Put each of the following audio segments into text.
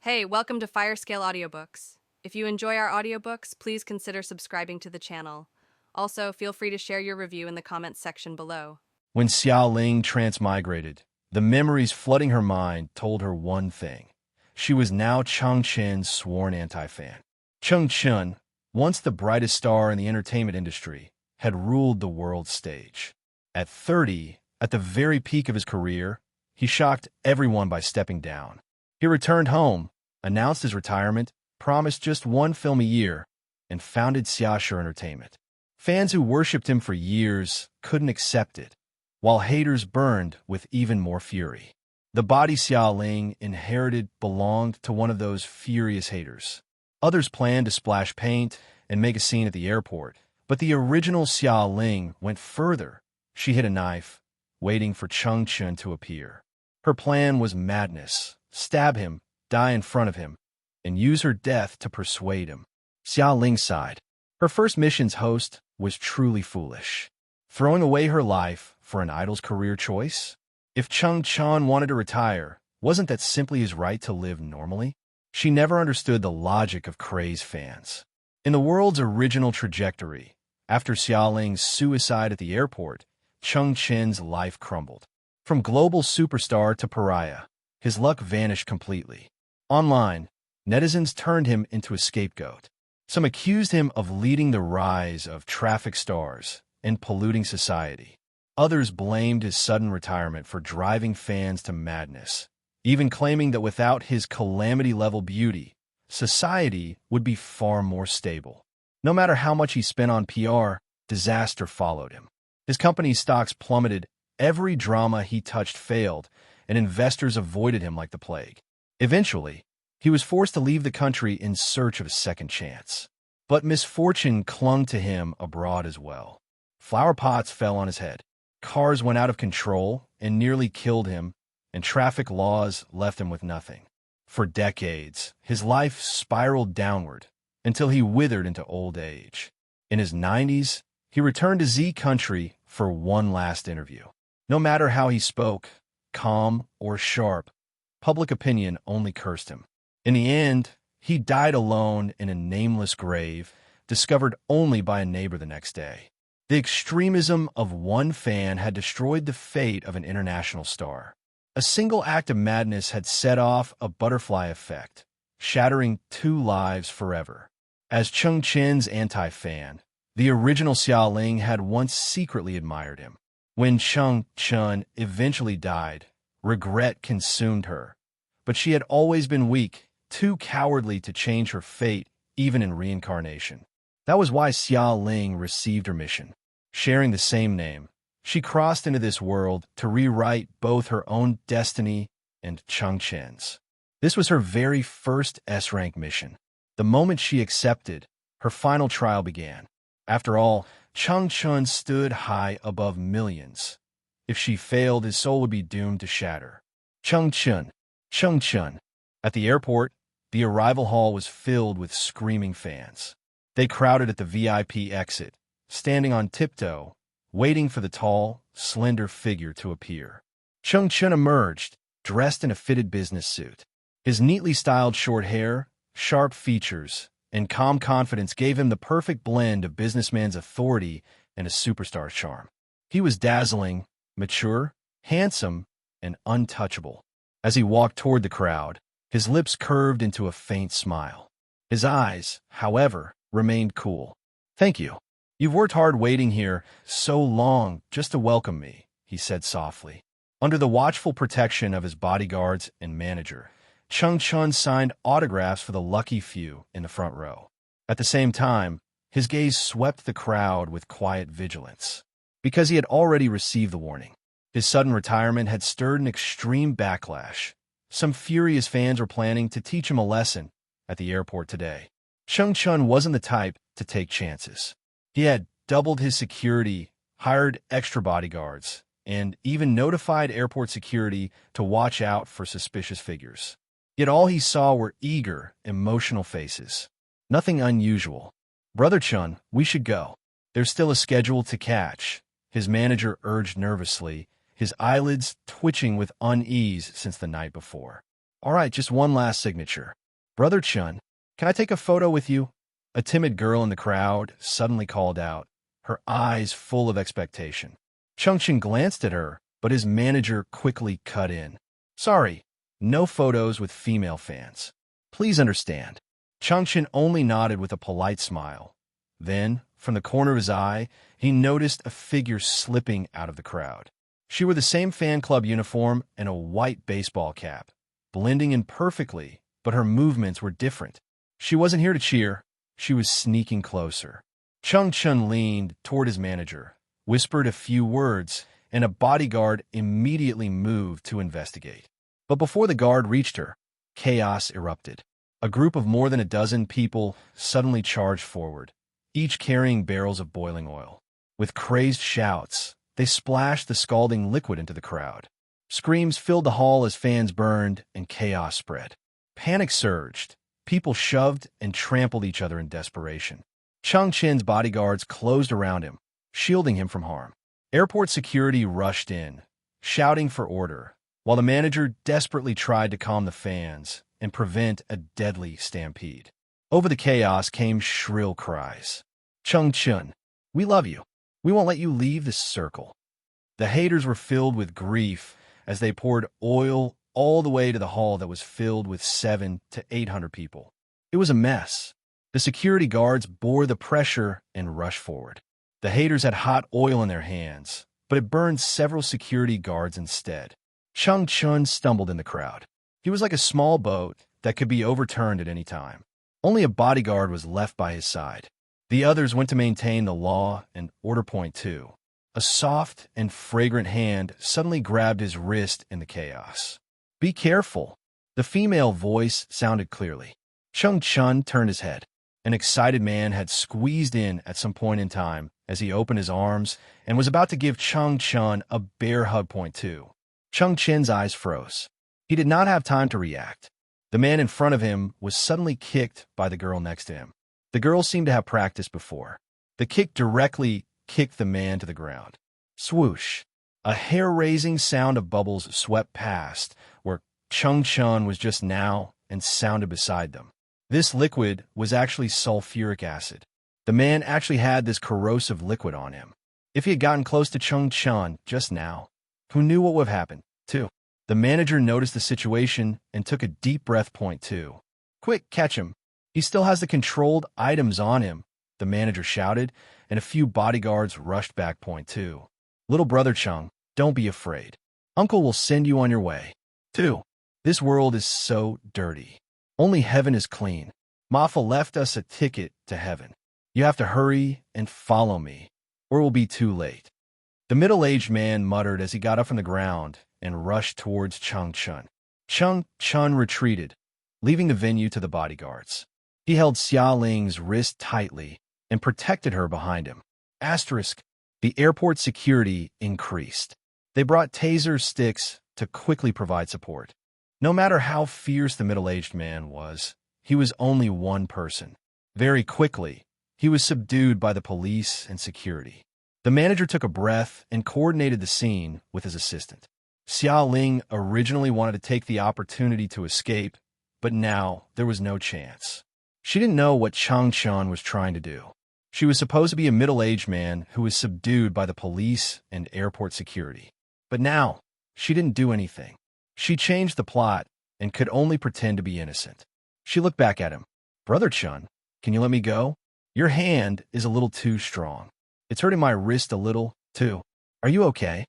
Hey, welcome to Firescale Audiobooks. If you enjoy our audiobooks, please consider subscribing to the channel. Also, feel free to share your review in the comments section below. When Xiao Ling transmigrated, the memories flooding her mind told her one thing. She was now Cheng Chen's sworn anti-fan. Cheng Chen, once the brightest star in the entertainment industry, had ruled the world stage. At 30, at the very peak of his career, he shocked everyone by stepping down. He returned home, announced his retirement, promised just one film a year, and founded Xiaoshi Entertainment. Fans who worshipped him for years couldn't accept it, while haters burned with even more fury. The body Xiao Ling inherited belonged to one of those furious haters. Others planned to splash paint and make a scene at the airport, but the original Xiao Ling went further. She hid a knife, waiting for Cheng Chen to appear. Her plan was madness: stab him, die in front of him, and use her death to persuade him. Xiao Ling sighed. Her first mission's host was truly foolish. Throwing away her life for an idol's career choice? If Cheng Chen wanted to retire, wasn't that simply his right to live normally? She never understood the logic of crazed fans. In the world's original trajectory, after Xiao Ling's suicide at the airport, Cheng Chen's life crumbled. From global superstar to pariah, his luck vanished completely. Online, netizens turned him into a scapegoat. Some accused him of leading the rise of traffic stars and polluting society. Others blamed his sudden retirement for driving fans to madness, even claiming that without his calamity-level beauty, society would be far more stable. No matter how much he spent on PR, disaster followed him. His company's stocks plummeted, every drama he touched failed, and investors avoided him like the plague. Eventually, he was forced to leave the country in search of a second chance. But misfortune clung to him abroad as well. Flower pots fell on his head. Cars went out of control and nearly killed him, and traffic laws left him with nothing. For decades, his life spiraled downward until he withered into old age. In his 90s, he returned to Z country for one last interview. No matter how he spoke, calm or sharp, public opinion only cursed him. In the end, he died alone in a nameless grave, discovered only by a neighbor the next day. The extremism of one fan had destroyed the fate of an international star. A single act of madness had set off a butterfly effect, shattering two lives forever. As Cheng Chen's anti-fan, the original Xiao Ling had once secretly admired him. When Cheng Chen eventually died, regret consumed her. But she had always been weak, too cowardly to change her fate, even in reincarnation. That was why Xiao Ling received her mission. Sharing the same name, she crossed into this world to rewrite both her own destiny and Cheng Chen's. This was her very first S-rank mission. The moment she accepted, her final trial began. After all, Cheng Chen stood high above millions. If she failed, his soul would be doomed to shatter. Cheng Chen. At the airport, the arrival hall was filled with screaming fans. They crowded at the VIP exit, standing on tiptoe, waiting for the tall, slender figure to appear. Cheng Chen emerged, dressed in a fitted business suit. His neatly styled short hair, sharp features, and calm confidence gave him the perfect blend of businessman's authority and a superstar's charm. He was dazzling, mature, handsome, and untouchable. As he walked toward the crowd, his lips curved into a faint smile. His eyes, however, remained cool. "Thank you. You've worked hard waiting here so long just to welcome me," he said softly. Under the watchful protection of his bodyguards and manager, Cheng Chen signed autographs for the lucky few in the front row. At the same time, his gaze swept the crowd with quiet vigilance. Because he had already received the warning. His sudden retirement had stirred an extreme backlash. Some furious fans were planning to teach him a lesson at the airport today. Cheng Chen wasn't the type to take chances. He had doubled his security, hired extra bodyguards, and even notified airport security to watch out for suspicious figures. Yet all he saw were eager, emotional faces. Nothing unusual. "Brother Chen, we should go. There's still a schedule to catch," his manager urged nervously, his eyelids twitching with unease since the night before. All right, just one last signature. Brother Chun, can I take a photo with you? A timid girl in the crowd suddenly called out, her eyes full of expectation. Chungchen glanced at her, but his manager quickly cut in. Sorry, no photos with female fans. Please understand. Chungchen only nodded with a polite smile. Then, from the corner of his eye, he noticed a figure slipping out of the crowd. She wore the same fan club uniform and a white baseball cap, blending in perfectly, but her movements were different. She wasn't here to cheer. She was sneaking closer. Chung Chun leaned toward his manager, whispered a few words, and a bodyguard immediately moved to investigate. But before the guard reached her, chaos erupted. A group of more than a dozen people suddenly charged forward, each carrying barrels of boiling oil. With crazed shouts, they splashed the scalding liquid into the crowd. Screams filled the hall as fans burned and chaos spread. Panic surged. People shoved and trampled each other in desperation. Chung Chen's bodyguards closed around him, shielding him from harm. Airport security rushed in, shouting for order, while the manager desperately tried to calm the fans and prevent a deadly stampede. Over the chaos came shrill cries. Chung Chun, we love you. We won't let you leave this circle. The haters were filled with grief as they poured oil all the way to the hall that was filled with 700 to 800 people. It was a mess. The security guards bore the pressure and rushed forward. The haters had hot oil in their hands, but it burned several security guards instead. Chung Chun stumbled in the crowd. He was like a small boat that could be overturned at any time. Only a bodyguard was left by his side. The others went to maintain the law and order. Point 2. A soft and fragrant hand suddenly grabbed his wrist in the chaos. Be careful. The female voice sounded clearly. Chung Chun turned his head. An excited man had squeezed in at some point in time as he opened his arms and was about to give Chung Chun a bear hug. Point 2. Chung Chen's eyes froze. He did not have time to react. The man in front of him was suddenly kicked by the girl next to him. The girl seemed to have practiced before. The kick directly kicked the man to the ground. Swoosh! A hair-raising sound of bubbles swept past where Chung Chun was just now and sounded beside them. This liquid was actually sulfuric acid. The man actually had this corrosive liquid on him. If he had gotten close to Chung Chun just now, who knew what would have happened, too? The manager noticed the situation and took a deep breath. Point 2. Quick, catch him. He still has the controlled items on him, the manager shouted, and a few bodyguards rushed back. Point 2. Little brother Chung, don't be afraid. Uncle will send you on your way. 2. This world is so dirty. Only heaven is clean. Mafa left us a ticket to heaven. You have to hurry and follow me, or it will be too late. The middle-aged man muttered as he got up from the ground and rushed towards Chung Chun. Chung Chun retreated, leaving the venue to the bodyguards. He held Xia Ling's wrist tightly and protected her behind him. Asterisk, the airport security increased. They brought taser sticks to quickly provide support. No matter how fierce the middle-aged man was, he was only one person. Very quickly, he was subdued by the police and security. The manager took a breath and coordinated the scene with his assistant. Xia Ling originally wanted to take the opportunity to escape, but now there was no chance. She didn't know what Chung Chun was trying to do. She was supposed to be a middle-aged man who was subdued by the police and airport security. But now, she didn't do anything. She changed the plot and could only pretend to be innocent. She looked back at him. Brother Chun, can you let me go? Your hand is a little too strong. It's hurting my wrist a little, too. Are you okay?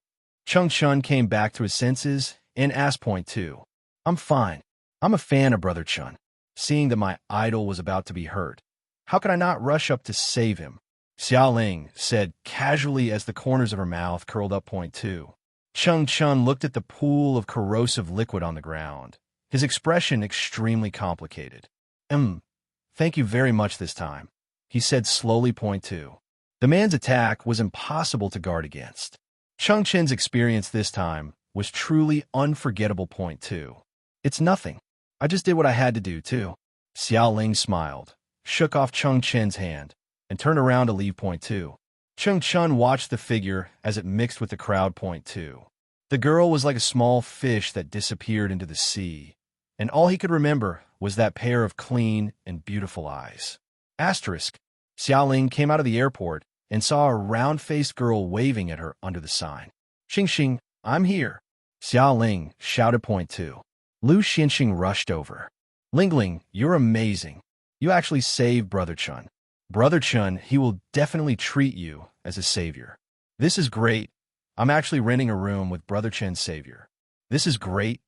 Chung Chun came back to his senses and asked. Point 2. I'm fine. I'm a fan of Brother Chun. Seeing that my idol was about to be hurt, how could I not rush up to save him? Xia Ling said casually as the corners of her mouth curled up. Point 2. Chung Chun looked at the pool of corrosive liquid on the ground, his expression extremely complicated. Thank you very much this time, he said slowly. Point 2. The man's attack was impossible to guard against. Chung Chen's experience this time was truly unforgettable. Point 2. It's nothing. I just did what I had to do, too. Xia Ling smiled, shook off Chung Chen's hand, and turned around to leave. Point 2. Chung Chun watched the figure as it mixed with the crowd. Point 2. The girl was like a small fish that disappeared into the sea, and all he could remember was that pair of clean and beautiful eyes. Asterisk. Xiaoling came out of the airport and saw a round-faced girl waving at her under the sign. Xingxing, I'm here. Xiaoling shouted point two. Lu Xinxing rushed over. Lingling, you're amazing. You actually saved Brother Chun. Brother Chun, he will definitely treat you as a savior. This is great. I'm actually renting a room with Brother Chen's savior. This is great.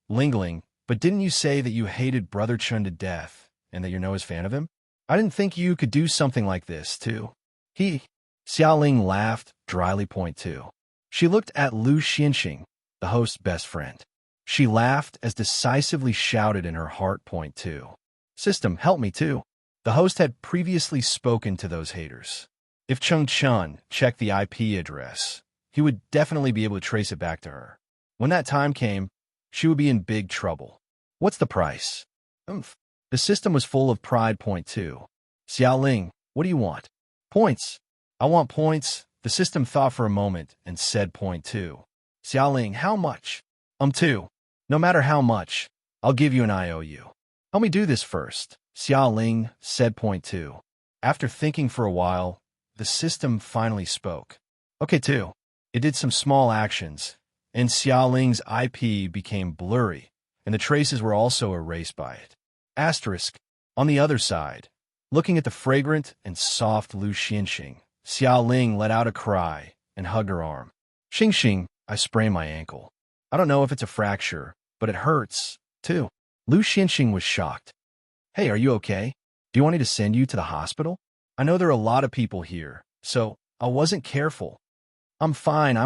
Lingling, but didn't you say that you hated Brother Chun to death and that you're no fan of him? I didn't think you could do something like this, too. Xiaoling laughed, dryly point two. She looked at Lu Xinxing, the host's best friend. She laughed as decisively shouted in her heart point two. System, help me too. The host had previously spoken to those haters. If Cheng Chun checked the IP address, he would definitely be able to trace it back to her. When that time came, she would be in big trouble. What's the price? Oomph. The system was full of pride point two. Xiaoling, what do you want? Points. I want points. The system thought for a moment and said point two. Xiaoling, how much? Two. No matter how much, I'll give you an IOU. Help me do this first. Xiaoling said point two. After thinking for a while, the system finally spoke. Okay, two. It did some small actions, and Xiaoling's IP became blurry, and the traces were also erased by it. Asterisk. On the other side, looking at the fragrant and soft Lu Xinxing, Xiaoling let out a cry and hugged her arm. Xingxing, I sprained my ankle. I don't know if it's a fracture, but it hurts, too. Lu Xinxing was shocked. Hey, are you okay? Do you want me to send you to the hospital? I know there are a lot of people here, so I wasn't careful. I'm fine.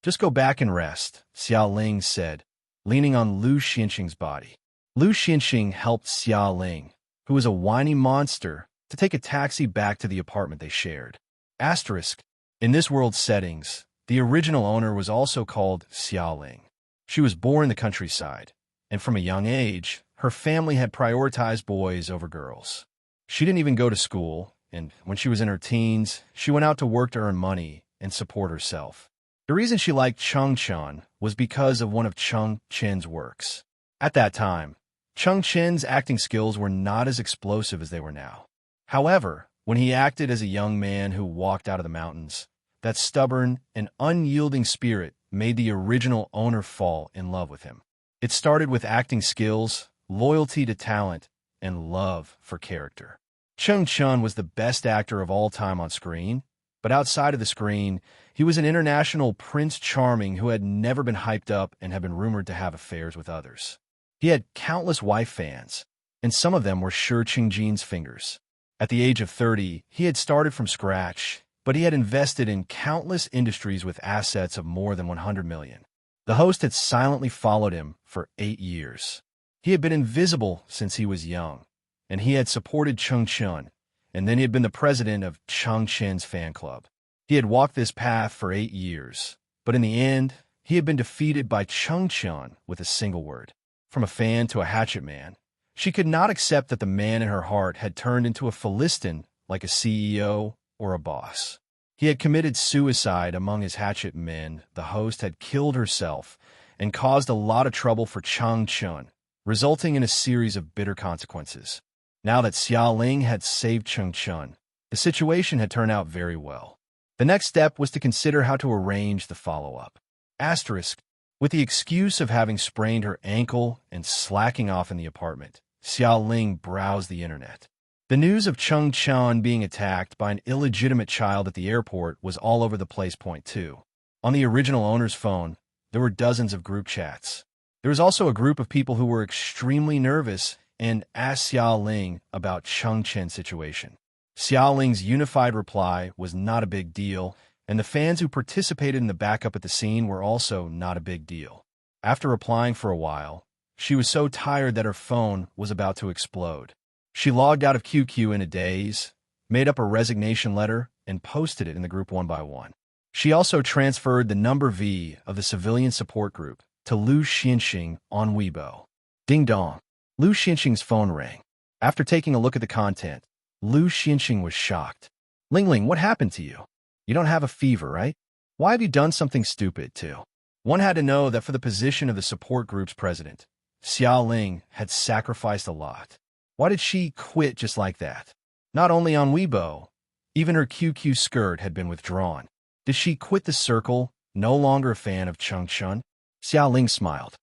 Just go back and rest, Xiaoling said, leaning on Lu Xinxing's body. Lu Xinxing helped Xiaoling, who was a whiny monster, to take a taxi back to the apartment they shared. Asterisk. In this world's settings, the original owner was also called Xiaoling. She was born in the countryside, and from a young age, her family had prioritized boys over girls. She didn't even go to school, and when she was in her teens, she went out to work to earn money and support herself. The reason she liked Cheng Chun was because of one of Cheng Chen's works. At that time, Cheng Chen's acting skills were not as explosive as they were now. However, when he acted as a young man who walked out of the mountains, that stubborn and unyielding spirit made the original owner fall in love with him. It started with acting skills, loyalty to talent, and love for character. Cheng Chun was the best actor of all time on screen, but outside of the screen, he was an international Prince Charming who had never been hyped up and had been rumored to have affairs with others. He had countless wife fans, and some of them were sure Qingjin's fingers. At the age of 30, he had started from scratch, but he had invested in countless industries with assets of more than 100 million. The host had silently followed him for 8 years. He had been invisible since he was young, and he had supported Cheng Chun, and then he had been the president of Cheng Chen's fan club. He had walked this path for 8 years, but in the end, he had been defeated by Cheng Chun with a single word. From a fan to a hatchet man, she could not accept that the man in her heart had turned into a Philistine like a CEO or a boss. He had committed suicide among his hatchet men. The host had killed herself and caused a lot of trouble for Cheng Chun, resulting in a series of bitter consequences. Now that Xiaoling had saved Cheng Chun, the situation had turned out very well. The next step was to consider how to arrange the follow-up. Asterisk. With the excuse of having sprained her ankle and slacking off in the apartment, Xiaoling browsed the internet. The news of Cheng Chun being attacked by an illegitimate child at the airport was all over the place. Point two. On the original owner's phone, there were dozens of group chats. There was also a group of people who were extremely nervous and asked Xiaoling about Cheng Chen's situation. Xiaoling's unified reply was not a big deal, and the fans who participated in the backup at the scene were also not a big deal. After replying for a while, she was so tired that her phone was about to explode. She logged out of QQ in a daze, made up a resignation letter, and posted it in the group one by one. She also transferred the number V of the civilian support group to Lu Xinxing on Weibo. Ding dong. Lu Xinxing's phone rang. After taking a look at the content, Lu Xinxing was shocked. Lingling, what happened to you? You don't have a fever, right? Why have you done something stupid, too? One had to know that for the position of the support group's president, Xiao Ling had sacrificed a lot. Why did she quit just like that? Not only on Weibo, even her QQ skirt had been withdrawn. Did she quit the circle, no longer a fan of Changchun? Xiao Ling smiled.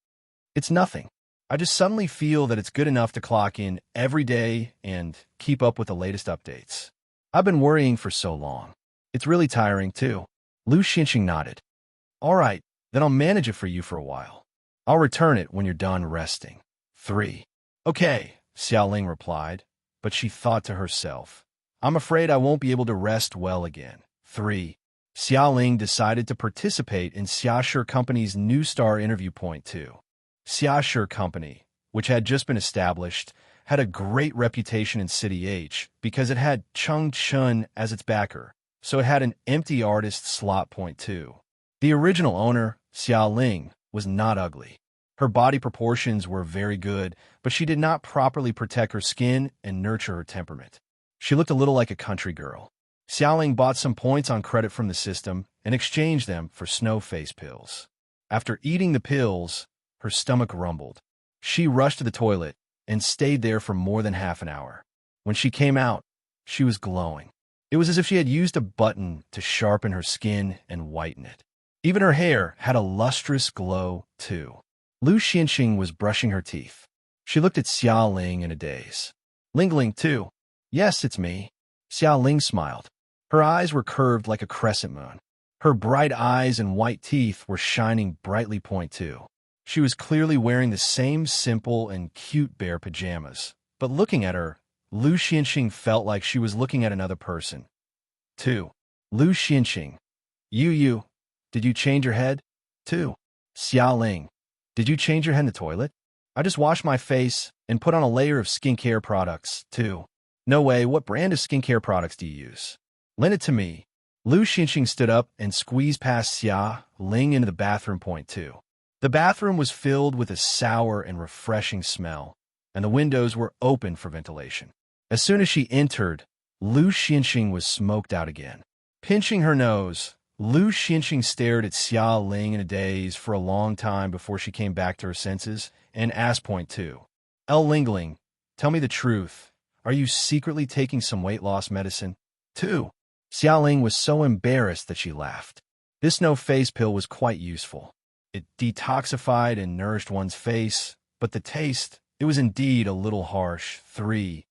It's nothing. I just suddenly feel that it's good enough to clock in every day and keep up with the latest updates. I've been worrying for so long. It's really tiring, too. Lu Xinxing nodded. All right, then I'll manage it for you for a while. I'll return it when you're done resting. 3. Okay, Xiao Ling replied, but she thought to herself, I'm afraid I won't be able to rest well again. 3. Xiao Ling decided to participate in Xiashi Company's New Star interview. Point 2. Xiashi Company, which had just been established, had a great reputation in City H because it had Cheng Chun as its backer, so it had an empty artist slot. Point 2. The original owner, Xiao Ling, was not ugly. Her body proportions were very good, but she did not properly protect her skin and nurture her temperament. She looked a little like a country girl. Xiao Ling bought some points on credit from the system and exchanged them for snow face pills. After eating the pills, her stomach rumbled. She rushed to the toilet and stayed there for more than half an hour. When she came out, she was glowing. It was as if she had used a button to sharpen her skin and whiten it. Even her hair had a lustrous glow, too. Lu Xinxing was brushing her teeth. She looked at Xiao Ling in a daze. Ling, too. Yes, it's me. Xiao Ling smiled. Her eyes were curved like a crescent moon. Her bright eyes and white teeth were shining brightly. Point 2. She was clearly wearing the same simple and cute bear pajamas, but looking at her, Lu Xinxing felt like she was looking at another person. 2. Lu Xinxing. You, did you change your head? 2. Xiao Ling. Did you change your head in the toilet? I just washed my face and put on a layer of skincare products, too. No way, what brand of skincare products do you use? Lend it to me. Lu Xinxing stood up and squeezed past Xia Ling into the bathroom. Point 2. The bathroom was filled with a sour and refreshing smell, and the windows were open for ventilation. As soon as she entered, Lu Xinxing was smoked out again. Pinching her nose, Lu Xinxing stared at Xia Ling in a daze for a long time before she came back to her senses and asked. Point 2. Ling, tell me the truth. Are you secretly taking some weight loss medicine? 2. Xiao Ling was so embarrassed that she laughed. This no face pill was quite useful. It detoxified and nourished one's face, but the taste, it was indeed a little harsh. 3.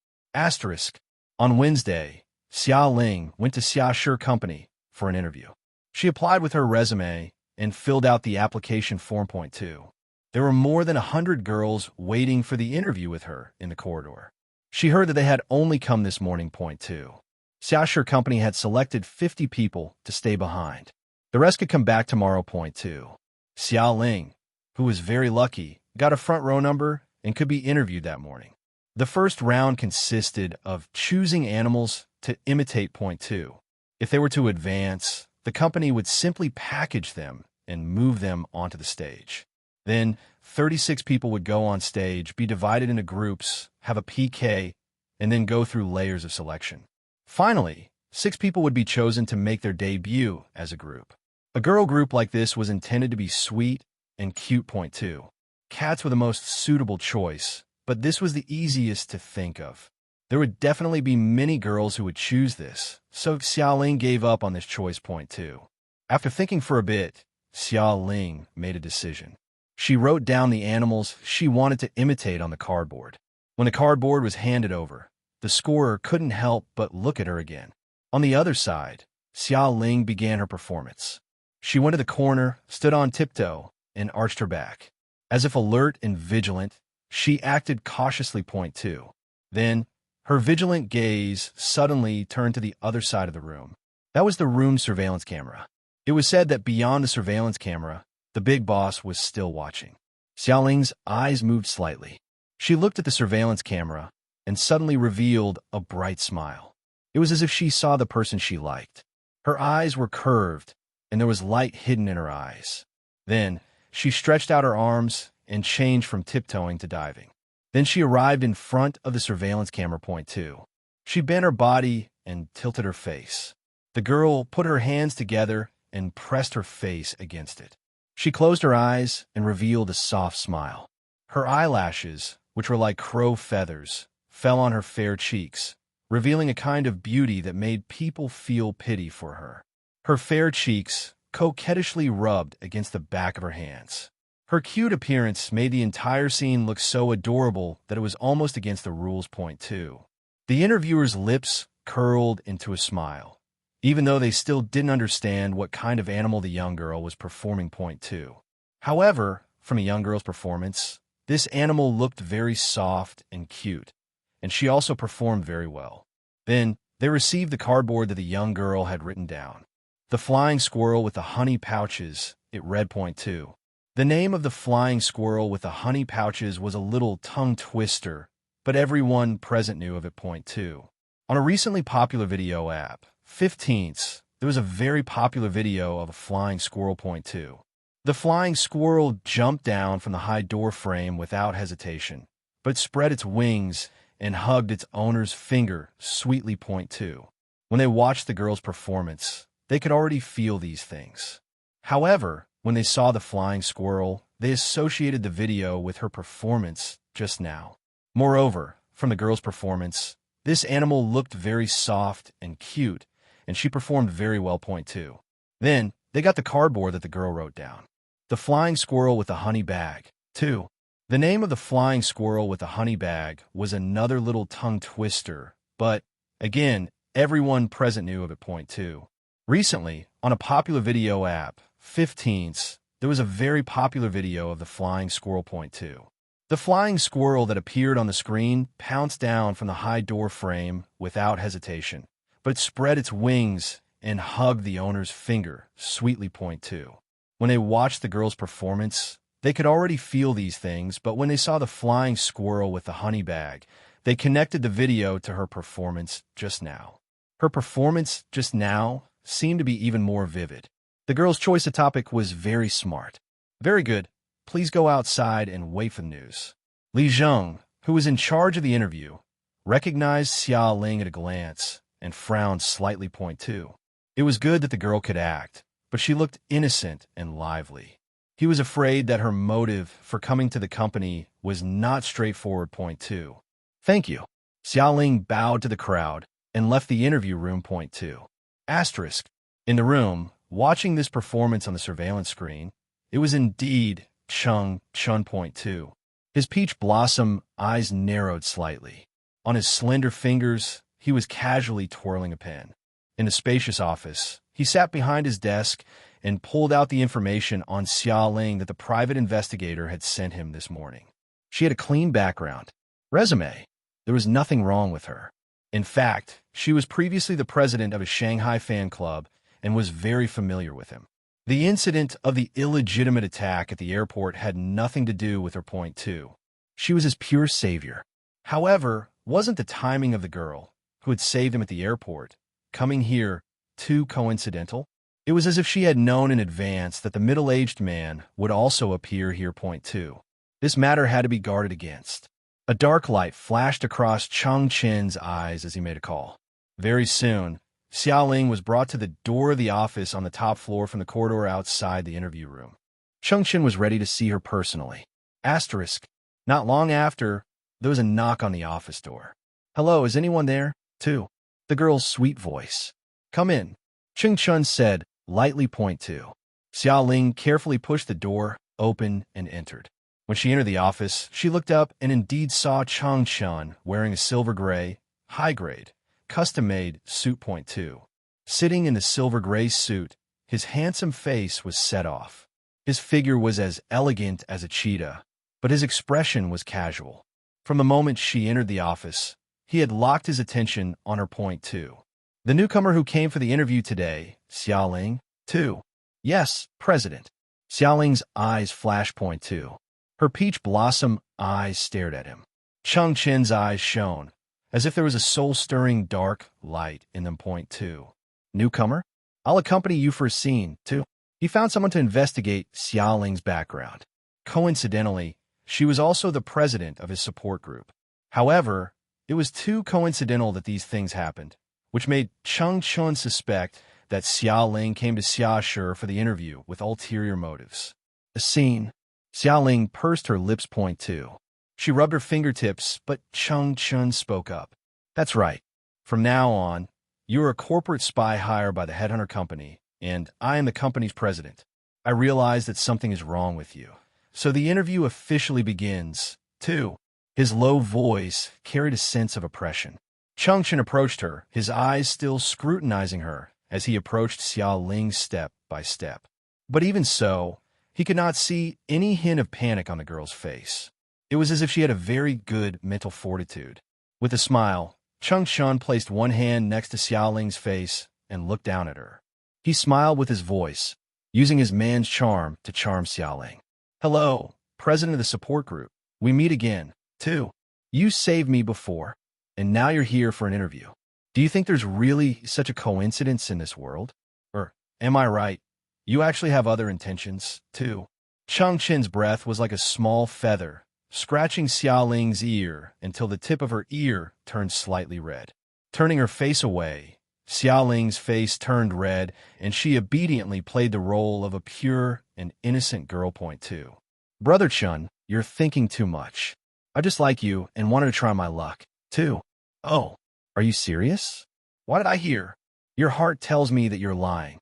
On Wednesday, Xiao Ling went to Xiashi Company for an interview. She applied with her resume and filled out the application form. Point 2. There were more than 100 girls waiting for the interview with her in the corridor. She heard that they had only come this morning. Point 2. Xiashi Company had selected 50 people to stay behind. The rest could come back tomorrow. Point 2. Xiao Ling, who was very lucky, got a front row number and could be interviewed that morning. The first round consisted of choosing animals to imitate. Point 2. If they were to advance, the company would simply package them and move them onto the stage. Then, 36 people would go on stage, be divided into groups, have a PK, and then go through layers of selection. Finally, 6 people would be chosen to make their debut as a group. A girl group like this was intended to be sweet and cute. Point 2. Cats were the most suitable choice, but this was the easiest to think of. There would definitely be many girls who would choose this, so Xiao Ling gave up on this choice. Point 2. After thinking for a bit, Xiao Ling made a decision. She wrote down the animals she wanted to imitate on the cardboard. When the cardboard was handed over, the scorer couldn't help but look at her again. On the other side, Xiao Ling began her performance. She went to the corner, stood on tiptoe, and arched her back. As if alert and vigilant, she acted cautiously. Point 2. Then, her vigilant gaze suddenly turned to the other side of the room. That was the room's surveillance camera. It was said that beyond the surveillance camera, the big boss was still watching. Xiao Ling's eyes moved slightly. She looked at the surveillance camera and suddenly revealed a bright smile. It was as if she saw the person she liked. Her eyes were curved, and there was light hidden in her eyes. Then, she stretched out her arms and changed from tiptoeing to diving. Then she arrived in front of the surveillance camera. Point 2. She bent her body and tilted her face. The girl put her hands together and pressed her face against it. She closed her eyes and revealed a soft smile. Her eyelashes, which were like crow feathers, fell on her fair cheeks, revealing a kind of beauty that made people feel pity for her. Her fair cheeks coquettishly rubbed against the back of her hands. Her cute appearance made the entire scene look so adorable that it was almost against the rules. Point two. The interviewer's lips curled into a smile, even though they still didn't understand what kind of animal the young girl was performing. Point two. However, from a young girl's performance, this animal looked very soft and cute, and she also performed very well. Then, they received the cardboard that the young girl had written down. The flying squirrel with the honey pouches, it read. Point two. The name of the flying squirrel with the honey pouches was a little tongue twister, but everyone present knew of it. Point two. On a recently popular video app, 15th, there was a very popular video of a flying squirrel. Point two. The flying squirrel jumped down from the high door frame without hesitation, but spread its wings and hugged its owner's finger sweetly. Point two. When they watched the girl's performance, they could already feel these things. However, when they saw the flying squirrel, they associated the video with her performance just now. Moreover, from the girl's performance, this animal looked very soft and cute, and she performed very well. Point two. Then, they got the cardboard that the girl wrote down. The flying squirrel with the honey bag. 2. The name of the flying squirrel with the honey bag was another little tongue twister, but, again, everyone present knew of it. Point two. Recently, on a popular video app, 15th, there was a very popular video of the flying squirrel. Point two. The flying squirrel that appeared on the screen pounced down from the high door frame without hesitation, but spread its wings and hugged the owner's finger sweetly. Point two. When they watched the girl's performance, they could already feel these things, but when they saw the flying squirrel with the honey bag, they connected the video to her performance just now. Her performance just now seemed to be even more vivid. The girl's choice of topic was very smart. Very good. Please go outside and wait for the news. Li Zheng, who was in charge of the interview, recognized Xia Ling at a glance and frowned slightly. Point two. It was good that the girl could act, but she looked innocent and lively. He was afraid that her motive for coming to the company was not straightforward. Point two. Thank you. Xia Ling bowed to the crowd and left the interview room. Point two. Asterisk. In the room, watching this performance on the surveillance screen, it was indeed Chun. Point two. His peach blossom eyes narrowed slightly. On his slender fingers, he was casually twirling a pen. In the spacious office, he sat behind his desk and pulled out the information on Xia Ling that the private investigator had sent him this morning. She had a clean background. Resume. There was nothing wrong with her. In fact, she was previously the president of a Shanghai fan club and was very familiar with him. The incident of the illegitimate attack at the airport had nothing to do with her. Point two. She was his pure savior. However, wasn't the timing of the girl, who had saved him at the airport, coming here too coincidental? It was as if she had known in advance that the middle-aged man would also appear here. Point two. This matter had to be guarded against. A dark light flashed across Chang Chen's eyes as he made a call. Very soon, Xia Ling was brought to the door of the office on the top floor from the corridor outside the interview room. Chang Chen was ready to see her personally. Asterisk. Not long after, there was a knock on the office door. Hello, is anyone there? 2. The girl's sweet voice. Come in, Cheng Chun said, lightly. Point two. Xia Ling carefully pushed the door open and entered. When she entered the office, she looked up and indeed saw Chang Chun wearing a silver gray, high-grade, custom-made suit. Point two. Sitting in the silver gray suit, his handsome face was set off. His figure was as elegant as a cheetah, but his expression was casual. From the moment she entered the office, he had locked his attention on her. Point two. The newcomer who came for the interview today, Xia Ling, 2. Yes, President. Xia Ling's eyes flashed. Point two. Her peach blossom eyes stared at him. Cheng Chen's eyes shone, as if there was a soul-stirring dark light in them. Point two. Newcomer, I'll accompany you for a scene, 2. He found someone to investigate Xia Ling's background. Coincidentally, she was also the president of his support group. However, it was too coincidental that these things happened, which made Cheng Chun suspect that Xia Ling came to Xia Shi for the interview with ulterior motives. A scene. Xiaoling pursed her lips. Point two. She rubbed her fingertips, but Cheng Chun spoke up. That's right. From now on, you are a corporate spy hired by the headhunter company, and I am the company's president. I realize that something is wrong with you. So the interview officially begins. 2. His low voice carried a sense of oppression. Chengchen approached her, his eyes still scrutinizing her as he approached Xiao Ling step by step. But even so, he could not see any hint of panic on the girl's face. It was as if she had a very good mental fortitude. With a smile, Chengchen placed one hand next to Xiao Ling's face and looked down at her. He smiled with his voice, using his man's charm to charm Xiao Ling. Hello, president of the support group. We meet again, too. You saved me before, and now you're here for an interview. Do you think there's really such a coincidence in this world? Or, am I right? You actually have other intentions, too. Chengchen's breath was like a small feather, scratching Xiao Ling's ear until the tip of her ear turned slightly red. Turning her face away, Xiao Ling's face turned red, and she obediently played the role of a pure and innocent girl. Point two. Brother Chun, you're thinking too much. I just like you and wanted to try my luck, too. Oh, are you serious? Why did I hear? Your heart tells me that you're lying.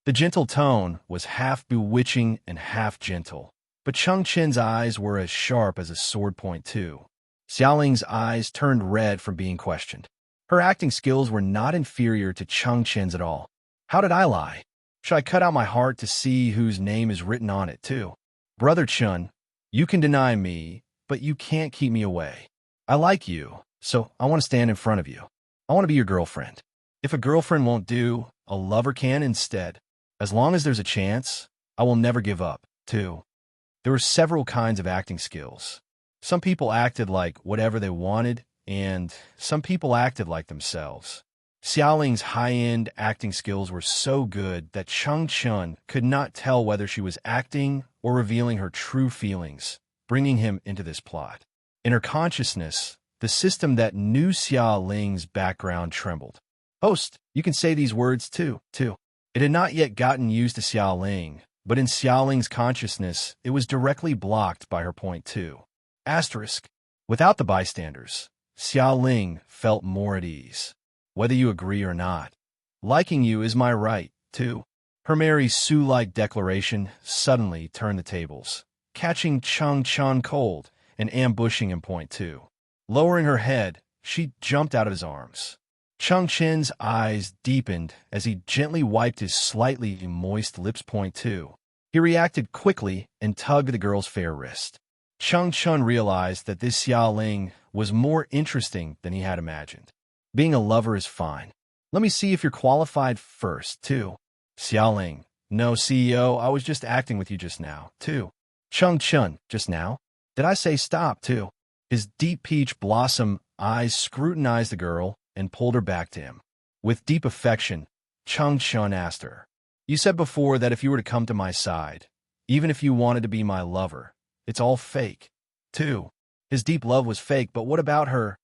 The gentle tone was half bewitching and half gentle, but Chengchen's eyes were as sharp as a sword. Point two. Xiaoling's eyes turned red from being questioned. Her acting skills were not inferior to Chengchen's at all. How did I lie? Should I cut out my heart to see whose name is written on it, too? Brother Chun, you can deny me, but you can't keep me away. I like you, so I want to stand in front of you. I want to be your girlfriend. If a girlfriend won't do, a lover can instead. As long as there's a chance, I will never give up, too. There were several kinds of acting skills. Some people acted like whatever they wanted, and some people acted like themselves. Xiaoling's high-end acting skills were so good that Chengchen could not tell whether she was acting or revealing her true feelings, bringing him into this plot. In her consciousness, the system that knew Xiao Ling's background trembled. Host, you can say these words too. It had not yet gotten used to Xiao Ling, but in Xiao Ling's consciousness, it was directly blocked by her. Point two. Asterisk. Without the bystanders, Xiao Ling felt more at ease. Whether you agree or not, liking you is my right, too. Her Mary Sue-like declaration suddenly turned the tables, catching Chengchen cold and ambushing him. Point two. Lowering her head, she jumped out of his arms. Chengchen's eyes deepened as he gently wiped his slightly moist lips. Point two. He reacted quickly and tugged the girl's fair wrist. Chengchen realized that this Xiao Ling was more interesting than he had imagined. Being a lover is fine. Let me see if you're qualified first, too. Xiao Ling. No, CEO, I was just acting with you just now, too. Chengchen, just now? Did I say stop, too? His deep peach blossom eyes scrutinized the girl and pulled her back to him. With deep affection, Chengchen asked her, You said before that if you were to come to my side, even if you wanted to be my lover, it's all fake, too. His deep love was fake, but what about her,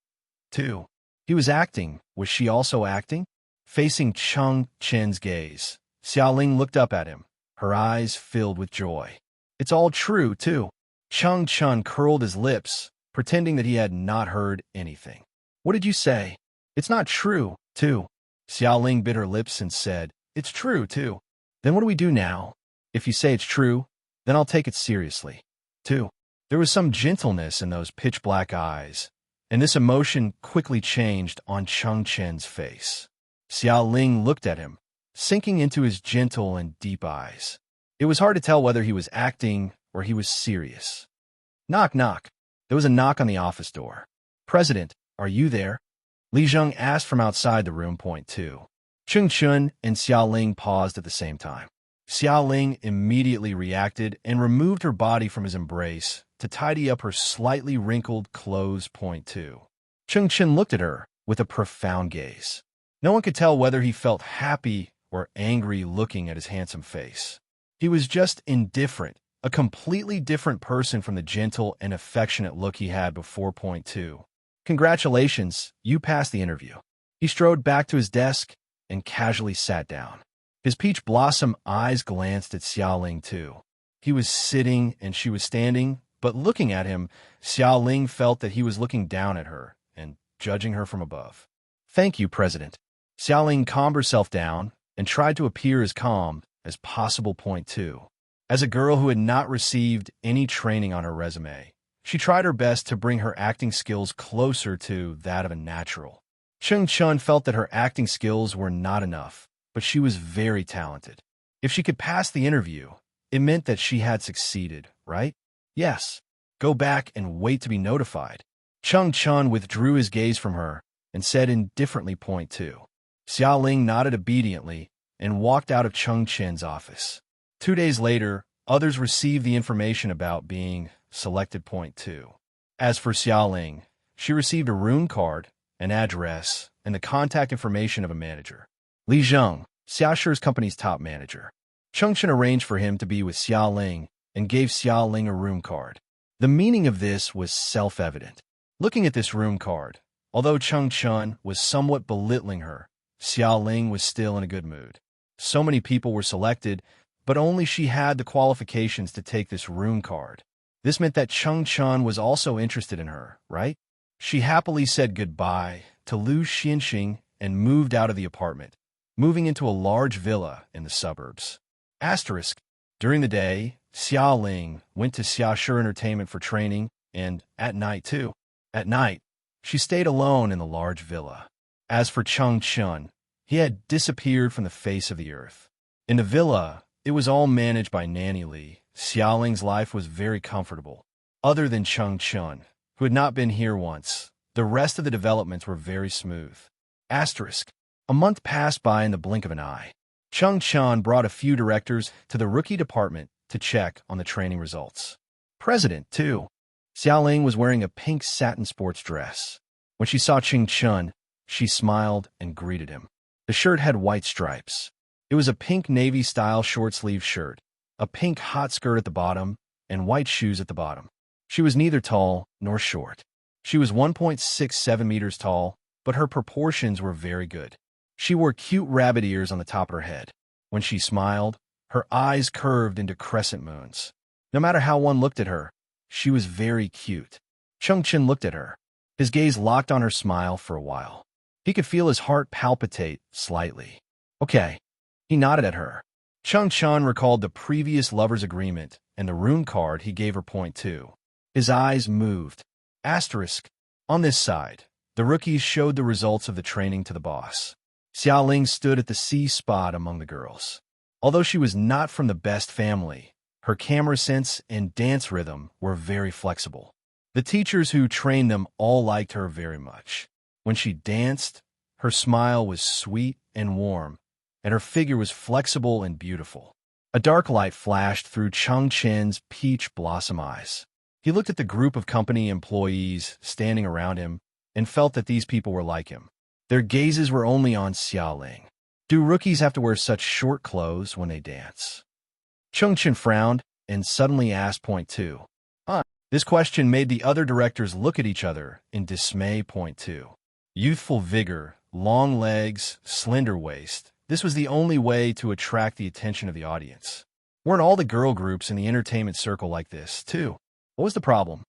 too? He was acting. Was she also acting? Facing Chengchen's gaze, Xiao Ling looked up at him, her eyes filled with joy. It's all true, too. Chengchen curled his lips, pretending that he had not heard anything. What did you say? It's not true, too. Xiao Ling bit her lips and said, It's true, too. Then what do we do now? If you say it's true, then I'll take it seriously, too. There was some gentleness in those pitch-black eyes, and this emotion quickly changed on Chengchen's face. Xiao Ling looked at him, sinking into his gentle and deep eyes. It was hard to tell whether he was acting or he was serious. Knock, knock. There was a knock on the office door. President, are you there? Li Zheng asked from outside the room. Point two. Chengchen and Xiao Ling paused at the same time. Xiao Ling immediately reacted and removed her body from his embrace to tidy up her slightly wrinkled clothes. Point two. Chengchen looked at her with a profound gaze. No one could tell whether he felt happy or angry looking at his handsome face. He was just indifferent, a completely different person from the gentle and affectionate look he had before. Point two. Congratulations, you passed the interview. He strode back to his desk and casually sat down. His peach blossom eyes glanced at Xiao Ling too. He was sitting and she was standing, but looking at him, Xiao Ling felt that he was looking down at her and judging her from above. Thank you, President. Xiao Ling calmed herself down and tried to appear as calm as possible. Point two. As a girl who had not received any training on her resume, she tried her best to bring her acting skills closer to that of a natural. Cheng Chun felt that her acting skills were not enough, but she was very talented. If she could pass the interview, it meant that she had succeeded, right? Yes. Go back and wait to be notified. Cheng Chun withdrew his gaze from her and said indifferently. Point two. Xiao Ling nodded obediently and walked out of Cheng Chen's office. 2 days later, others received the information about being selected. Point two. As for Xiao Ling, she received a rune card, an address, and the contact information of a manager. Li Zheng, Xiaoshi's company's top manager. Cheng Chen arranged for him to be with Xiao Ling and gave Xiao Ling a rune card. The meaning of this was self-evident. Looking at this rune card, although Cheng Chen was somewhat belittling her, Xiao Ling was still in a good mood. So many people were selected, but only she had the qualifications to take this rune card. This meant that Cheng Chen was also interested in her, right? She happily said goodbye to Lu Xinxing and moved out of the apartment, moving into a large villa in the suburbs. Asterisk. During the day, Xiao Ling went to Xiaoshi Entertainment for training, and at night too. At night, she stayed alone in the large villa. As for Cheng Chen, he had disappeared from the face of the earth. In the villa, it was all managed by Nanny Li. Xiao Ling's life was very comfortable. Other than Cheng Chen, who had not been here once, the rest of the developments were very smooth. Asterisk. A month passed by in the blink of an eye. Cheng Chen brought a few directors to the rookie department to check on the training results. President, too. Xiao Ling was wearing a pink satin sports dress. When she saw Cheng Chen, she smiled and greeted him. The shirt had white stripes. It was a pink navy-style short-sleeve shirt, a pink hot skirt at the bottom, and white shoes at the bottom. She was neither tall nor short. She was 1.67 meters tall, but her proportions were very good. She wore cute rabbit ears on the top of her head. When she smiled, her eyes curved into crescent moons. No matter how one looked at her, she was very cute. Cheng Chen looked at her. His gaze locked on her smile for a while. He could feel his heart palpitate slightly. Okay. He nodded at her. Cheng Chen recalled the previous lover's agreement and the rune card he gave her. Point two. His eyes moved. Asterisk. On this side, the rookies showed the results of the training to the boss. Xiao Ling stood at the C spot among the girls. Although she was not from the best family, her camera sense and dance rhythm were very flexible. The teachers who trained them all liked her very much. When she danced, her smile was sweet and warm, and her figure was flexible and beautiful. A dark light flashed through Cheng Chen's peach blossom eyes. He looked at the group of company employees standing around him and felt that these people were like him. Their gazes were only on Xiao Ling. Do rookies have to wear such short clothes when they dance? Cheng Chen frowned and suddenly asked. Point two. This question made the other directors look at each other in dismay. Point two. Youthful vigor, long legs, slender waist. This was the only way to attract the attention of the audience. Weren't all the girl groups in the entertainment circle like this, too? What was the problem?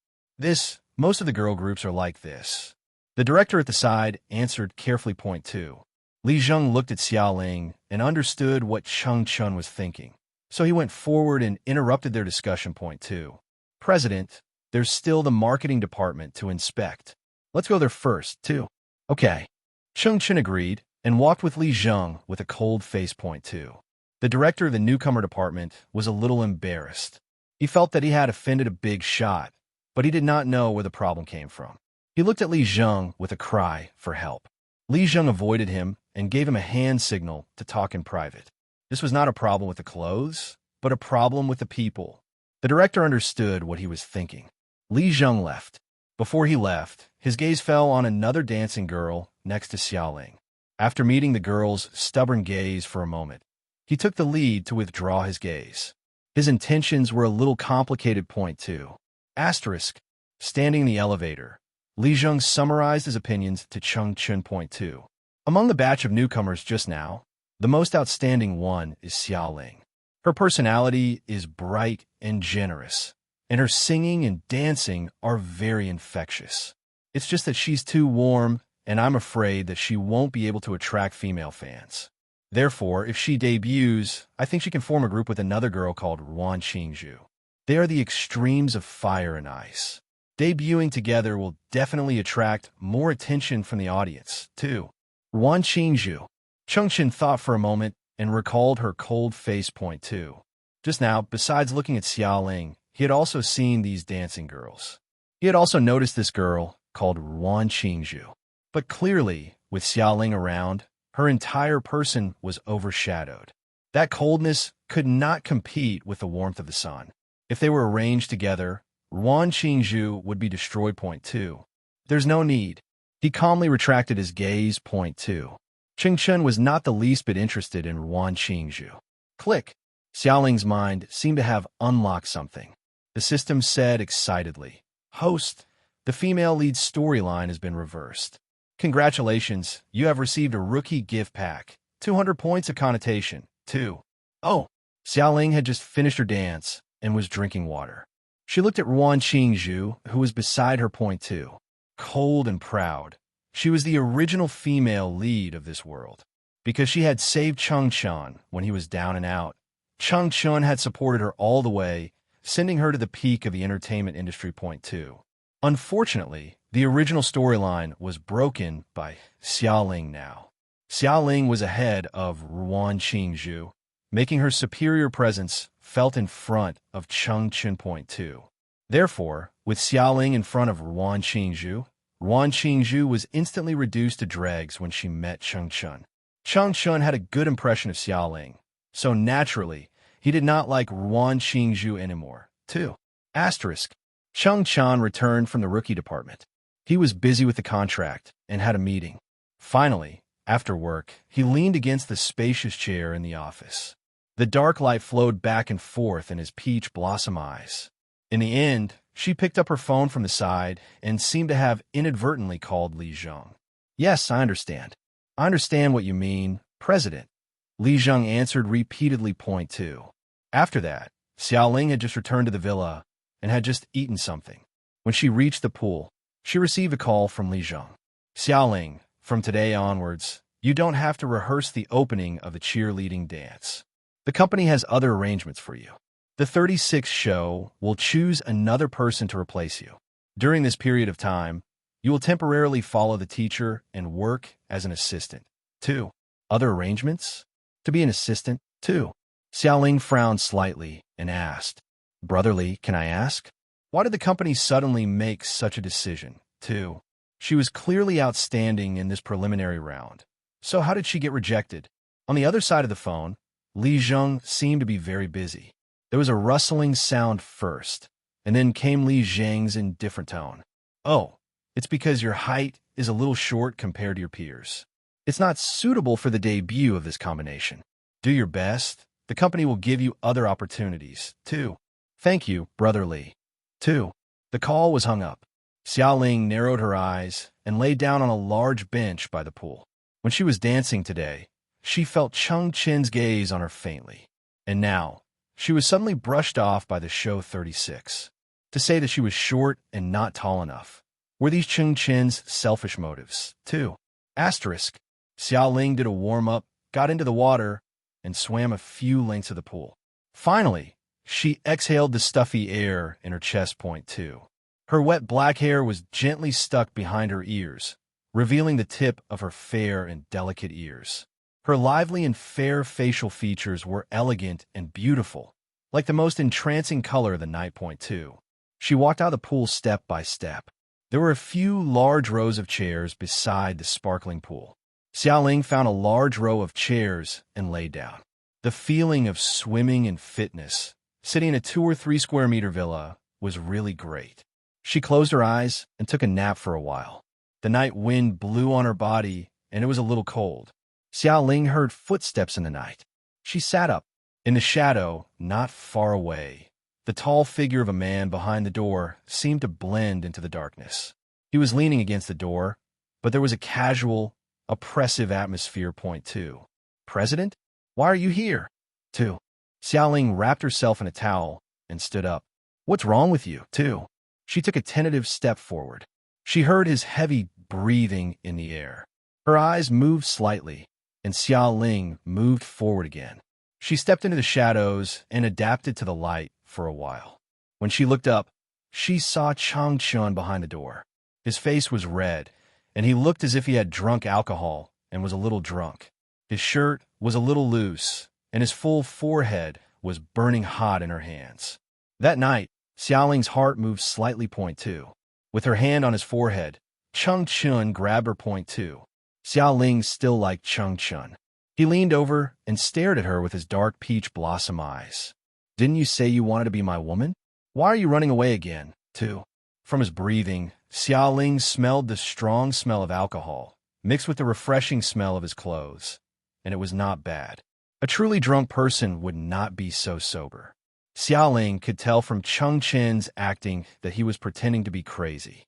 Most of the girl groups are like this. The director at the side answered carefully. Point two. Li Zheng looked at Xiao Ling and understood what Cheng Chen was thinking. So he went forward and interrupted their discussion. Point two. President, there's still the marketing department to inspect. Let's go there first, too. Okay. Cheng Chen agreed and walked with Li Zheng with a cold face. Point two. The director of the newcomer department was a little embarrassed. He felt that he had offended a big shot, but he did not know where the problem came from. He looked at Li Zheng with a cry for help. Li Zheng avoided him and gave him a hand signal to talk in private. This was not a problem with the clothes, but a problem with the people. The director understood what he was thinking. Li Zheng left. Before he left, his gaze fell on another dancing girl next to Xiao Ling. After meeting the girl's stubborn gaze for a moment, he took the lead to withdraw his gaze. His intentions were a little complicated. Point two. Asterisk. Standing in the elevator, Li Zheng summarized his opinions to Cheng Chen. Point two. Among the batch of newcomers just now, the most outstanding one is Xiao Ling. Her personality is bright and generous, and her singing and dancing are very infectious. It's just that she's too warm, and I'm afraid that she won't be able to attract female fans. Therefore, if she debuts, I think she can form a group with another girl called Ruan Qingzhu. They are the extremes of fire and ice. Debuting together will definitely attract more attention from the audience, too. Ruan Qingzhu. Chengchen thought for a moment and recalled her cold face point, too. Just now, besides looking at Xiaoling, he had also seen these dancing girls. He had also noticed this girl called Ruan Qingzhu. But clearly, with Xiaoling around, her entire person was overshadowed. That coldness could not compete with the warmth of the sun. If they were arranged together, Ruan Qingzhu would be destroyed point 2. There's no need. He calmly retracted his gaze point 2. Chengchen was not the least bit interested in Ruan Qingzhu. Click. Xiaoling's mind seemed to have unlocked something. The system said excitedly, "Host, the female lead storyline has been reversed. Congratulations, you have received a rookie gift pack. 200 points of connotation, too." Oh, Xiaoling had just finished her dance and was drinking water. She looked at Ruan Qingzhu, who was beside her point 2. Cold and proud, she was the original female lead of this world. Because she had saved Chengchen when he was down and out, Chengchen had supported her all the way, sending her to the peak of the entertainment industry point 2. Unfortunately, the original storyline was broken by Xiaoling now. Xiaoling was ahead of Ruan Qingzhu, making her superior presence felt in front of Chengchen point 2. Therefore, with Xiaoling in front of Ruan Qingzhu was instantly reduced to dregs when she met Chengchen. Chengchen had a good impression of Xiaoling, so naturally, he did not like Ruan Qingzhu anymore, too. Asterisk. Chengchen returned from the rookie department. He was busy with the contract and had a meeting. Finally, after work, he leaned against the spacious chair in the office. The dark light flowed back and forth in his peach blossom eyes. In the end, she picked up her phone from the side and seemed to have inadvertently called Li Zheng. "Yes, I understand. I understand what you mean, President." Li Zheng answered repeatedly point 2. After that, Xiaoling had just returned to the villa and had just eaten something. When she reached the pool, she received a call from Li Zheng. "Xiaoling, from today onwards, you don't have to rehearse the opening of the cheerleading dance. The company has other arrangements for you. The 36th show will choose another person to replace you. During this period of time, you will temporarily follow the teacher and work as an assistant. 2. Other arrangements? To be an assistant, too." Xiaoling frowned slightly and asked, "Brotherly, can I ask? Why did the company suddenly make such a decision, too?" She was clearly outstanding in this preliminary round. So how did she get rejected? On the other side of the phone, Li Zheng seemed to be very busy. There was a rustling sound first, and then came Li Zheng's indifferent tone. "Oh, it's because your height is a little short compared to your peers. It's not suitable for the debut of this combination. Do your best. The company will give you other opportunities, too." "Thank you, Brother Li." 2. The call was hung up. Xiaoling narrowed her eyes and lay down on a large bench by the pool. When she was dancing today, she felt Chengchen's gaze on her faintly. And now, she was suddenly brushed off by the show 36. To say that she was short and not tall enough. Were these Chengchen's selfish motives, too? Asterisk. Xiaoling did a warm-up, got into the water, and swam a few lengths of the pool. Finally, she exhaled the stuffy air in her chest point, too. Her wet black hair was gently stuck behind her ears, revealing the tip of her fair and delicate ears. Her lively and fair facial features were elegant and beautiful, like the most entrancing color of the night point, too. She walked out of the pool step by step. There were a few large rows of chairs beside the sparkling pool. Xiaoling found a large row of chairs and lay down. The feeling of swimming and fitness, sitting in a 2 or 3 square meter villa, was really great. She closed her eyes and took a nap for a while. The night wind blew on her body, and it was a little cold. Xiaoling heard footsteps in the night. She sat up. In the shadow, not far away, the tall figure of a man behind the door seemed to blend into the darkness. He was leaning against the door, but there was a casual, oppressive atmosphere point, too. "President? Why are you here?" 2. Xiaoling wrapped herself in a towel and stood up. What's wrong with you, too? She took a tentative step forward. She heard his heavy breathing in the air. Her eyes moved slightly, and Xiaoling moved forward again. She stepped into the shadows and adapted to the light for a while. When she looked up, she saw Changchun behind the door. His face was red, and he looked as if he had drunk alcohol and was a little drunk. His shirt was a little loose, and his full forehead was burning hot in her hands. That night, Xiaoling's heart moved slightly. Point two. With her hand on his forehead, Changchun grabbed her. Point two. Xiaoling still liked Changchun. He leaned over and stared at her with his dark peach blossom eyes. Didn't you say you wanted to be my woman? Why are you running away again, too? From his breathing, Xiaoling smelled the strong smell of alcohol, mixed with the refreshing smell of his clothes, and it was not bad. A truly drunk person would not be so sober. Xiaoling could tell from Changchun's acting that he was pretending to be crazy.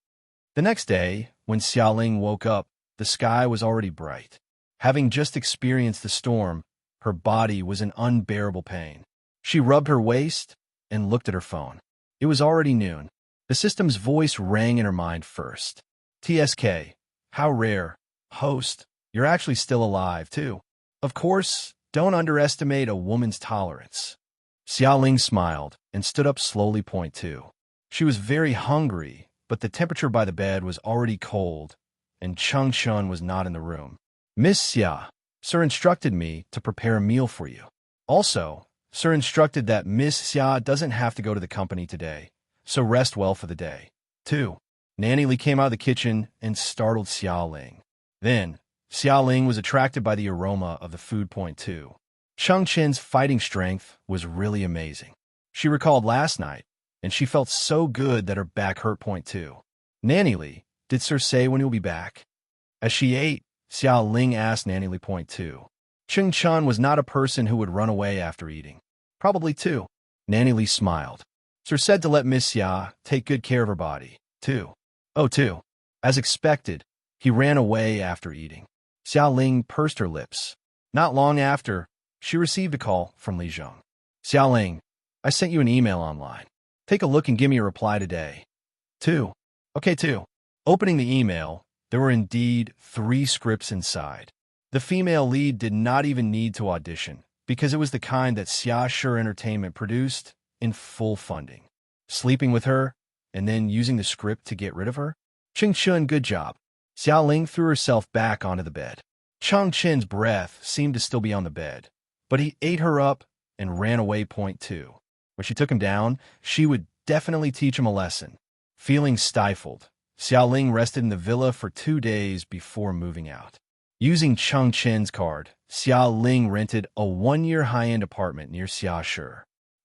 The next day, when Xiaoling woke up, the sky was already bright. Having just experienced the storm, her body was in unbearable pain. She rubbed her waist and looked at her phone. It was already noon. The system's voice rang in her mind first. TSK, how rare. Host, you're actually still alive, too. Of course, don't underestimate a woman's tolerance. Xiaoling smiled and stood up slowly. Point two. She was very hungry, but the temperature by the bed was already cold, and Changchun was not in the room. Miss Xia, sir instructed me to prepare a meal for you. Also, sir instructed that Miss Xia doesn't have to go to the company today, so rest well for the day. 2. Nanny Li came out of the kitchen and startled Xiaoling. Then, Xiaoling was attracted by the aroma of the food. Point two. Changchun's fighting strength was really amazing. She recalled last night, and she felt so good that her back hurt. Point two. Nanny Li, did sir say when he'll be back? As she ate, Xiaoling asked Nanny Li. Point two. Changchun was not a person who would run away after eating. Probably two. Nanny Li smiled. Sir said to let Miss Xia take good care of her body. 2. Oh, 2. As expected, he ran away after eating. Xiaoling pursed her lips. Not long after, she received a call from Li Zheng. Xiaoling, I sent you an email online. Take a look and give me a reply today. 2. Okay, 2. Opening the email, there were indeed 3 scripts inside. The female lead did not even need to audition, because it was the kind that Xia Shi Entertainment produced in full funding. Sleeping with her, and then using the script to get rid of her? Changchun, good job. Xiaoling threw herself back onto the bed. Changchun's breath seemed to still be on the bed, but he ate her up and ran away. Point two. When she took him down, she would definitely teach him a lesson. Feeling stifled, Xiaoling rested in the villa for 2 days before moving out. Using Changchun's card, Xiaoling rented a 1-year high-end apartment near Xia Shi.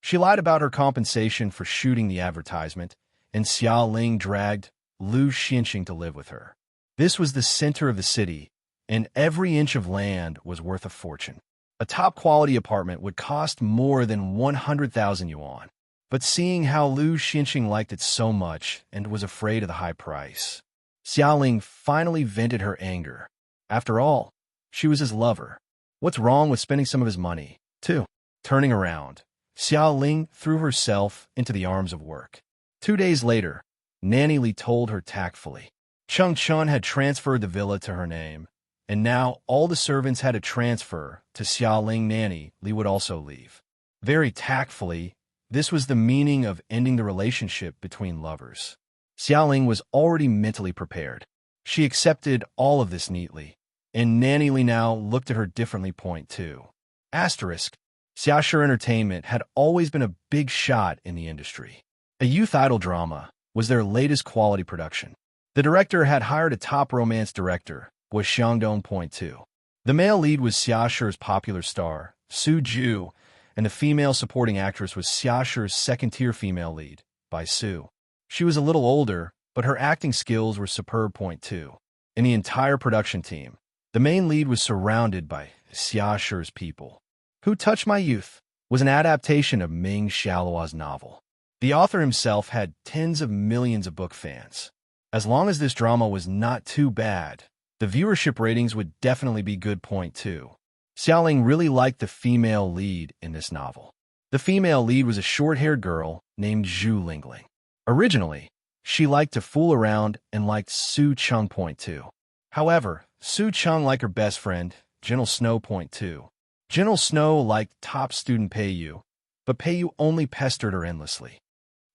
She lied about her compensation for shooting the advertisement, and Xiaoling dragged Lu Xinxing to live with her. This was the center of the city, and every inch of land was worth a fortune. A top-quality apartment would cost more than 100,000 yuan. But seeing how Lu Xinxing liked it so much and was afraid of the high price, Xiaoling finally vented her anger. After all, she was his lover. What's wrong with spending some of his money, too? Turning around, Xiaoling threw herself into the arms of work. 2 days later, Nanny Li told her tactfully. Changchun had transferred the villa to her name, and now all the servants had to transfer to Xiaoling. Nanny Li would also leave. Very tactfully, this was the meaning of ending the relationship between lovers. Xiaoling was already mentally prepared. She accepted all of this neatly, and Nanny Li now looked at her differently. Point two. Asterisk. Xia Shi Entertainment had always been a big shot in the industry. A youth idol drama was their latest quality production. The director had hired a top romance director, was Xiangdong. Point two. The male lead was Xia Shi's popular star, Su Ju, and the female supporting actress was Xia Shi's second-tier female lead, Bai Su. She was a little older, but her acting skills were superb. Point two. In the entire production team, the main lead was surrounded by Xia Shi's people. Who Touched My Youth was an adaptation of Ming Xiaoluo's novel. The author himself had tens of millions of book fans. As long as this drama was not too bad, the viewership ratings would definitely be good. Point two. Xiaoling really liked the female lead in this novel. The female lead was a short-haired girl named Zhu Lingling. Originally, she liked to fool around and liked Su Chung Point 2. However, Su Chung liked her best friend, Gentle Snow Point 2. Gentle Snow liked top student Peiyu, but Peiyu only pestered her endlessly.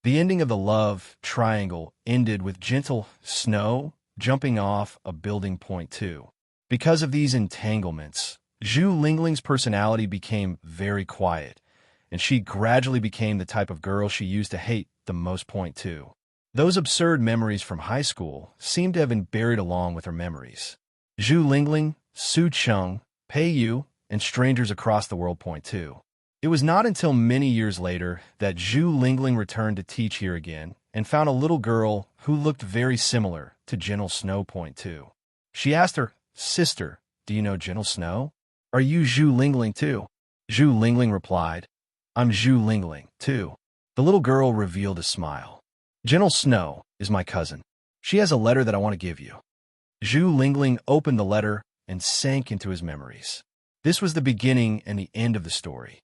The ending of the love triangle ended with Gentle Snow jumping off a building Point 2. Because of these entanglements, Zhu Lingling's personality became very quiet, and she gradually became the type of girl she used to hate the most. Point 2. Those absurd memories from high school seemed to have been buried along with her memories. Zhu Lingling, Su Chung, Peiyu, and strangers across the world. Point 2. It was not until many years later that Zhu Lingling returned to teach here again and found a little girl who looked very similar to Gentle Snow. Point 2. She asked her, "Sister, do you know Gentle Snow? Are you Zhu Lingling too?" Zhu Lingling replied, "I'm Zhu Lingling too." The little girl revealed a smile. "Gentle Snow is my cousin. She has a letter that I want to give you." Zhu Lingling opened the letter and sank into his memories. This was the beginning and the end of the story.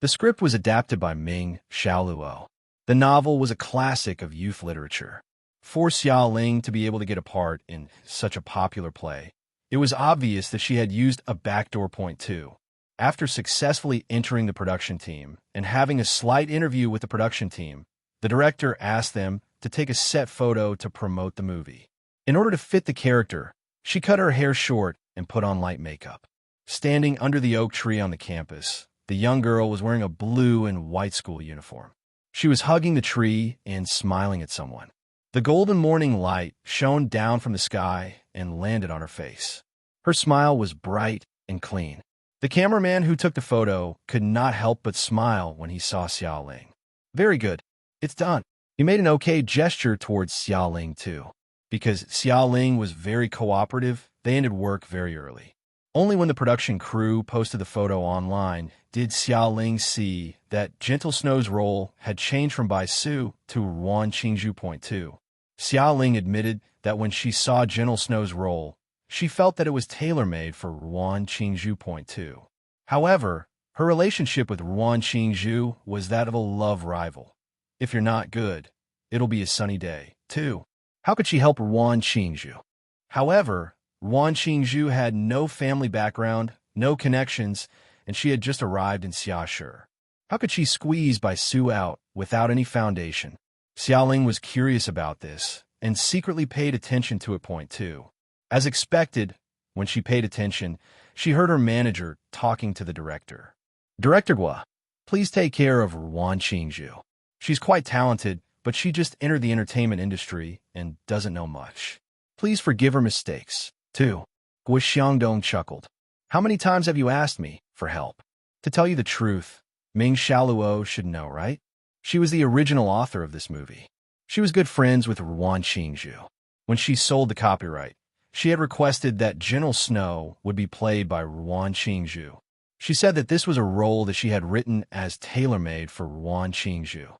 The script was adapted by Ming Xiaoluo. The novel was a classic of youth literature. For Xiaoling to be able to get a part in such a popular play, it was obvious that she had used a backdoor. Point 2. After successfully entering the production team and having a slight interview with the production team, the director asked them to take a set photo to promote the movie. In order to fit the character, she cut her hair short and put on light makeup. Standing under the oak tree on the campus, the young girl was wearing a blue and white school uniform. She was hugging the tree and smiling at someone. The golden morning light shone down from the sky and landed on her face. Her smile was bright and clean. The cameraman who took the photo could not help but smile when he saw Xiaoling. "Very good. It's done." He made an okay gesture towards Xiaoling too. Because Xiaoling was very cooperative, they ended work very early. Only when the production crew posted the photo online did Xiaoling see that Gentle Snow's role had changed from Bai Su to Ruan Qingzhu. Point 2. Xiaoling admitted that when she saw Gentle Snow's role, she felt that it was tailor-made for Ruan Qingzhu. Point 2. However, her relationship with Ruan Qingzhu was that of a love rival. If you're not good, it'll be a sunny day, too. How could she help Ruan Qingzhu? However, Ruan Qingzhu had no family background, no connections, and she had just arrived in Xiashi. How could she squeeze Bai Su out without any foundation? Xiaoling was curious about this and secretly paid attention to it. Point 2. As expected, when she paid attention, she heard her manager talking to the director. "Director Gua, please take care of Ruan Qingzhu. She's quite talented, but she just entered the entertainment industry and doesn't know much. Please forgive her mistakes, too." Gua Xiangdong chuckled. "How many times have you asked me for help? To tell you the truth, Ming Xiaoluo should know, right? She was the original author of this movie. She was good friends with Ruan Qingzhu. When she sold the copyright, she had requested that Gentle Snow would be played by Ruan Qingzhu. She said that this was a role that she had written as tailor-made for Ruan Qingzhu.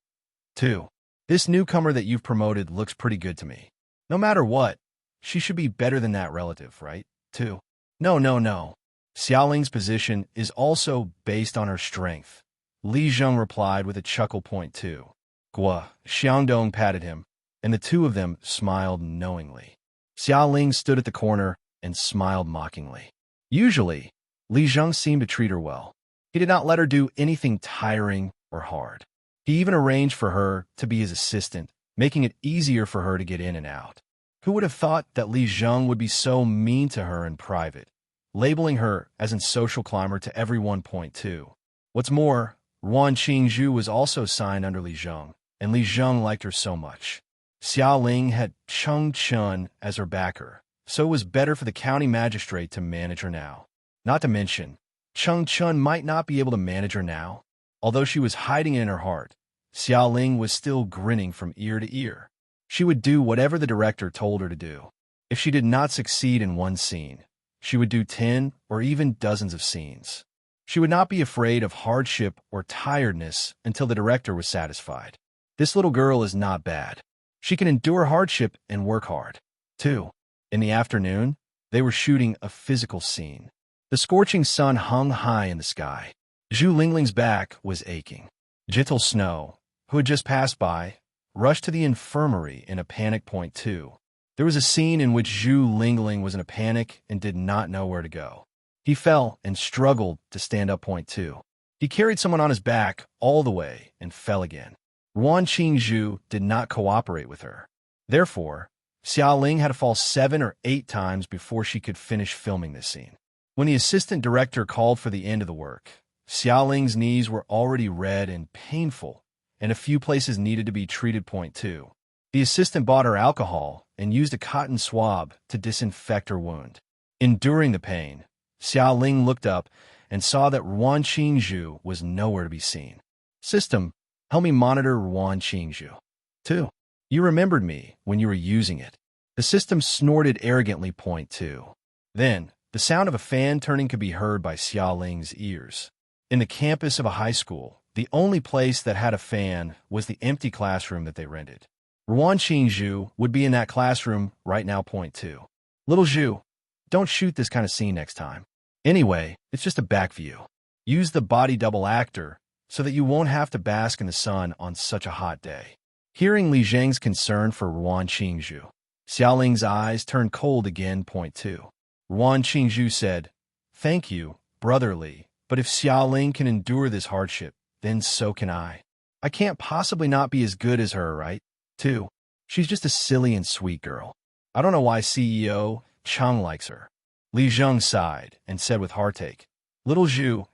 2. This newcomer that you've promoted looks pretty good to me. No matter what, she should be better than that relative, right? 2. No. Xiaoling's position is also based on her strength. Li Zheng replied with a chuckle. Point 2. Gua Xiangdong patted him, and the two of them smiled knowingly. Xiaoling stood at the corner and smiled mockingly. Usually, Li Zheng seemed to treat her well. He did not let her do anything tiring or hard. He even arranged for her to be his assistant, making it easier for her to get in and out. Who would have thought that Li Zheng would be so mean to her in private, labeling her as a social climber to everyone. Point 2. What's more, Ruan Qingzhu was also signed under Li Zheng, and Li Zheng liked her so much. Xiaoling had Cheng Chun as her backer, so it was better for the county magistrate to manage her now. Not to mention, Cheng Chun might not be able to manage her now. Although she was hiding it in her heart, Xiaoling was still grinning from ear to ear. She would do whatever the director told her to do. If she did not succeed in one scene, she would do 10 or even dozens of scenes. She would not be afraid of hardship or tiredness until the director was satisfied. This little girl is not bad. She can endure hardship and work hard, too. In the afternoon, they were shooting a physical scene. The scorching sun hung high in the sky. Zhu Lingling's back was aching. Gentle Snow, who had just passed by, rushed to the infirmary in a panic. Point two. There was a scene in which Zhu Lingling was in a panic and did not know where to go. He fell and struggled to stand up. Point two. He carried someone on his back all the way and fell again. Ruan Qingzhu did not cooperate with her. Therefore, Xiaoling had to fall 7 or 8 times before she could finish filming this scene. When the assistant director called for the end of the work, Xiaoling's knees were already red and painful, and a few places needed to be treated. Point two. The assistant bought her alcohol and used a cotton swab to disinfect her wound. Enduring the pain, Xiaoling looked up and saw that Ruan Qingzhu was nowhere to be seen. System, help me monitor Ruan Qingzhu. 2. You remembered me when you were using it. The system snorted arrogantly. Point two. Then, the sound of a fan turning could be heard by Xiaoling's ears. In the campus of a high school, the only place that had a fan was the empty classroom that they rented. Ruan Qingzhu would be in that classroom right now. Point two. Little Zhu, don't shoot this kind of scene next time. Anyway, it's just a back view. Use the body double actor so that you won't have to bask in the sun on such a hot day. Hearing Li Zheng's concern for Ruan Qingzhu, Xiaoling's eyes turned cold again. Point two. Ruan Qingzhu said, "Thank you, Brother Li, but if Xiaoling can endure this hardship, then so can I. I can't possibly not be as good as her, right? 2. She's just a silly and sweet girl. I don't know why CEO Chang likes her." Li Zheng sighed and said with heartache, "Little Zhu,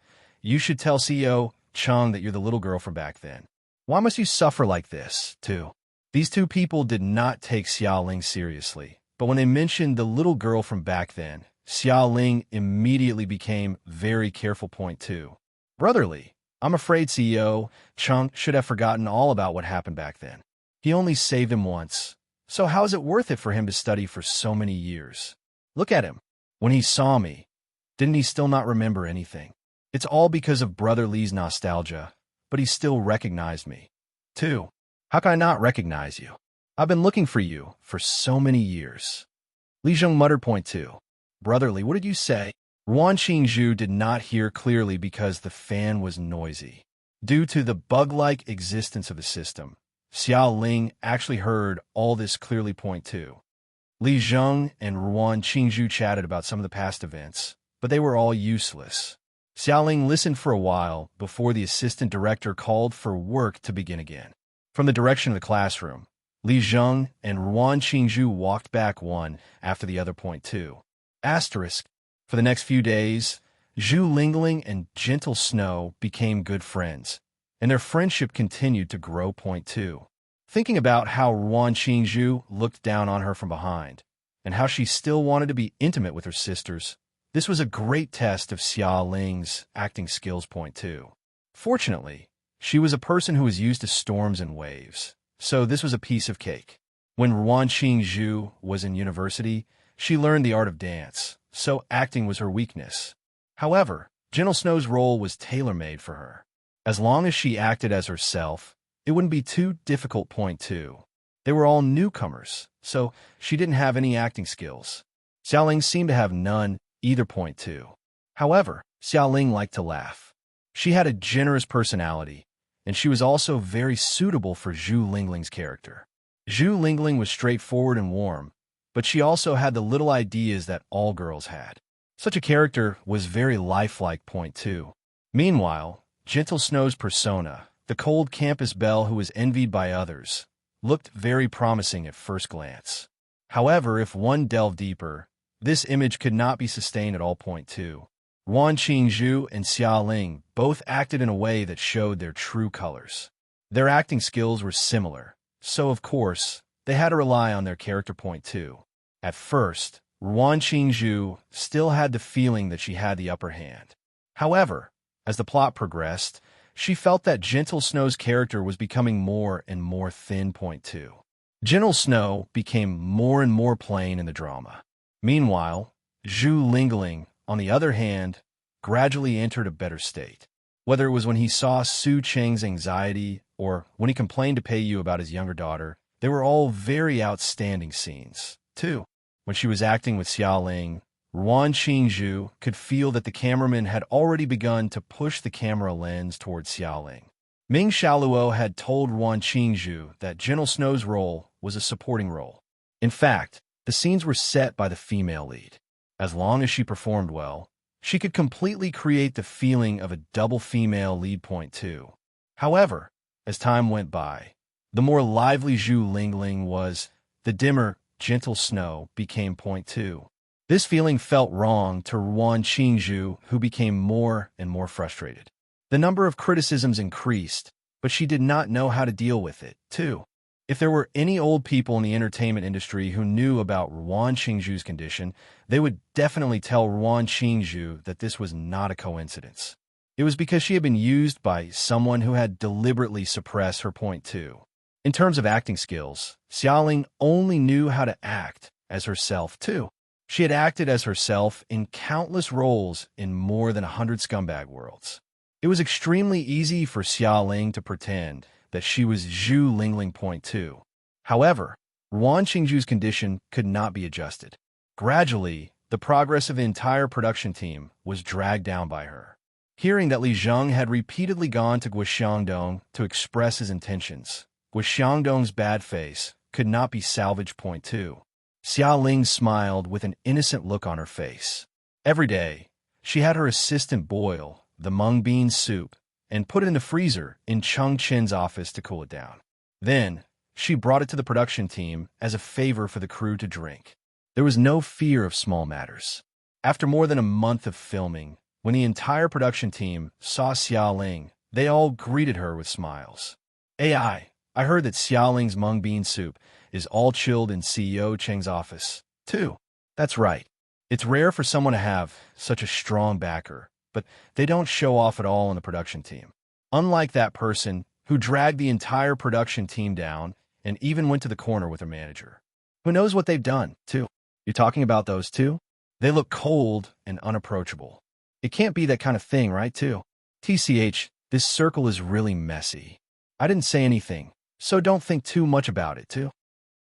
you should tell CEO Chang that you're the little girl from back then. Why must you suffer like this, too?" These two people did not take Xiaoling seriously, but when they mentioned the little girl from back then, Xiaoling immediately became very careful. Point two. Brotherly, I'm afraid CEO Chang should have forgotten all about what happened back then. He only saved him once, so how is it worth it for him to study for so many years? Look at him. When he saw me, didn't he still not remember anything? It's all because of Brother Li's nostalgia, but he still recognized me. 2. How can I not recognize you? I've been looking for you for so many years. Li Zheng muttered. Point two. Brother Li, what did you say? Ruan Qingzhu did not hear clearly because the fan was noisy. Due to the bug-like existence of the system, Xiaoling actually heard all this clearly. Point two. Li Zheng and Ruan Qingzhu chatted about some of the past events, but they were all useless. Xiaoling listened for a while before the assistant director called for work to begin again. From the direction of the classroom, Li Zheng and Ruan Qingzhu walked back one after the other. Point two. Asterisk. For the next few days, Zhu Lingling and Gentle Snow became good friends, and their friendship continued to grow. Point two. Thinking about how Ruan Qingzhu looked down on her from behind, and how she still wanted to be intimate with her sisters, this was a great test of Xiaoling's acting skills. Point two. Fortunately, she was a person who was used to storms and waves, so this was a piece of cake. When Ruan Qingzhu was in university, she learned the art of dance, so acting was her weakness. However, Gentle Snow's role was tailor-made for her. As long as she acted as herself, it wouldn't be too difficult. Point two. They were all newcomers, so she didn't have any acting skills. Xiaoling seemed to have none either. Point two. However, Xiaoling liked to laugh. She had a generous personality, and she was also very suitable for Zhu Lingling's character. Zhu Lingling was straightforward and warm, but she also had the little ideas that all girls had. Such a character was very lifelike. Point two. Meanwhile, Gentle Snow's persona, the cold campus belle who was envied by others, looked very promising at first glance. However, if one delved deeper, this image could not be sustained at all. Point two. Ruan Qingzhu and Xiaoling both acted in a way that showed their true colors. Their acting skills were similar, so of course, they had to rely on their character. Point two. At first, Ruan Qingzhu still had the feeling that she had the upper hand. However, as the plot progressed, she felt that Gentle Snow's character was becoming more and more thin. Point two. Gentle Snow became more and more plain in the drama. Meanwhile, Zhu Lingling, on the other hand, gradually entered a better state. Whether it was when he saw Su Cheng's anxiety or when he complained to Peiyu about his younger daughter, they were all very outstanding scenes. 2. When she was acting with Xiaoling, Ruan Qingzhu could feel that the cameraman had already begun to push the camera lens towards Xiaoling. Ming Xiaoluo had told Ruan Qingzhu that Gentle Snow's role was a supporting role. In fact, the scenes were set by the female lead. As long as she performed well, she could completely create the feeling of a double female lead point too. However, as time went by, the more lively Zhu Lingling was, the dimmer, Gentle Snow became point two. This feeling felt wrong to Ruan Qingzhu, who became more and more frustrated. The number of criticisms increased, but she did not know how to deal with it, too. If there were any old people in the entertainment industry who knew about Ruan Qingzhu's condition, they would definitely tell Ruan Qingzhu that this was not a coincidence. It was because she had been used by someone who had deliberately suppressed her point two. In terms of acting skills, Xiaoling only knew how to act as herself, too. She had acted as herself in countless roles in more than 100 scumbag worlds. It was extremely easy for Xiaoling to pretend that she was Zhu Lingling point two. However, Ruan Qingzhu's condition could not be adjusted. Gradually, the progress of the entire production team was dragged down by her. Hearing that Li Zheng had repeatedly gone to Guoxiangdong to express his intentions, Guoxiangdong's bad face could not be salvaged point two. Xiaoling smiled with an innocent look on her face. Every day, she had her assistant boil the mung bean soup and put it in the freezer in Cheng Chen's office to cool it down. Then, she brought it to the production team as a favor for the crew to drink. There was no fear of small matters. After more than a month of filming, when the entire production team saw Xiaoling, they all greeted her with smiles. I heard that Xiaoling's mung bean soup is all chilled in CEO Cheng's office, too. That's right. It's rare for someone to have such a strong backer, but they don't show off at all in the production team. Unlike that person who dragged the entire production team down and even went to the corner with their manager. Who knows what they've done, too? You're talking about those two? They look cold and unapproachable. It can't be that kind of thing, right, too? TCH, this circle is really messy. I didn't say anything, so don't think too much about it, too.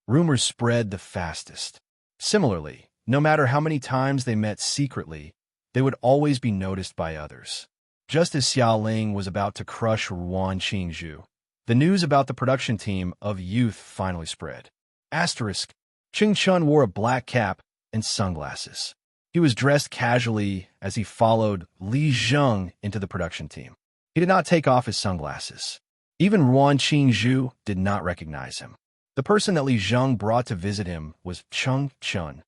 Rumors spread the fastest. Similarly, no matter how many times they met secretly, they would always be noticed by others. Just as Xiaoling was about to crush Ruan Qingzhu, the news about the production team of Youth finally spread. Asterisk. Ching Chun wore a black cap and sunglasses. He was dressed casually as he followed Li Zheng into the production team. He did not take off his sunglasses. Even Ruan Qingzhu did not recognize him. The person that Li Zheng brought to visit him was Cheng Chun.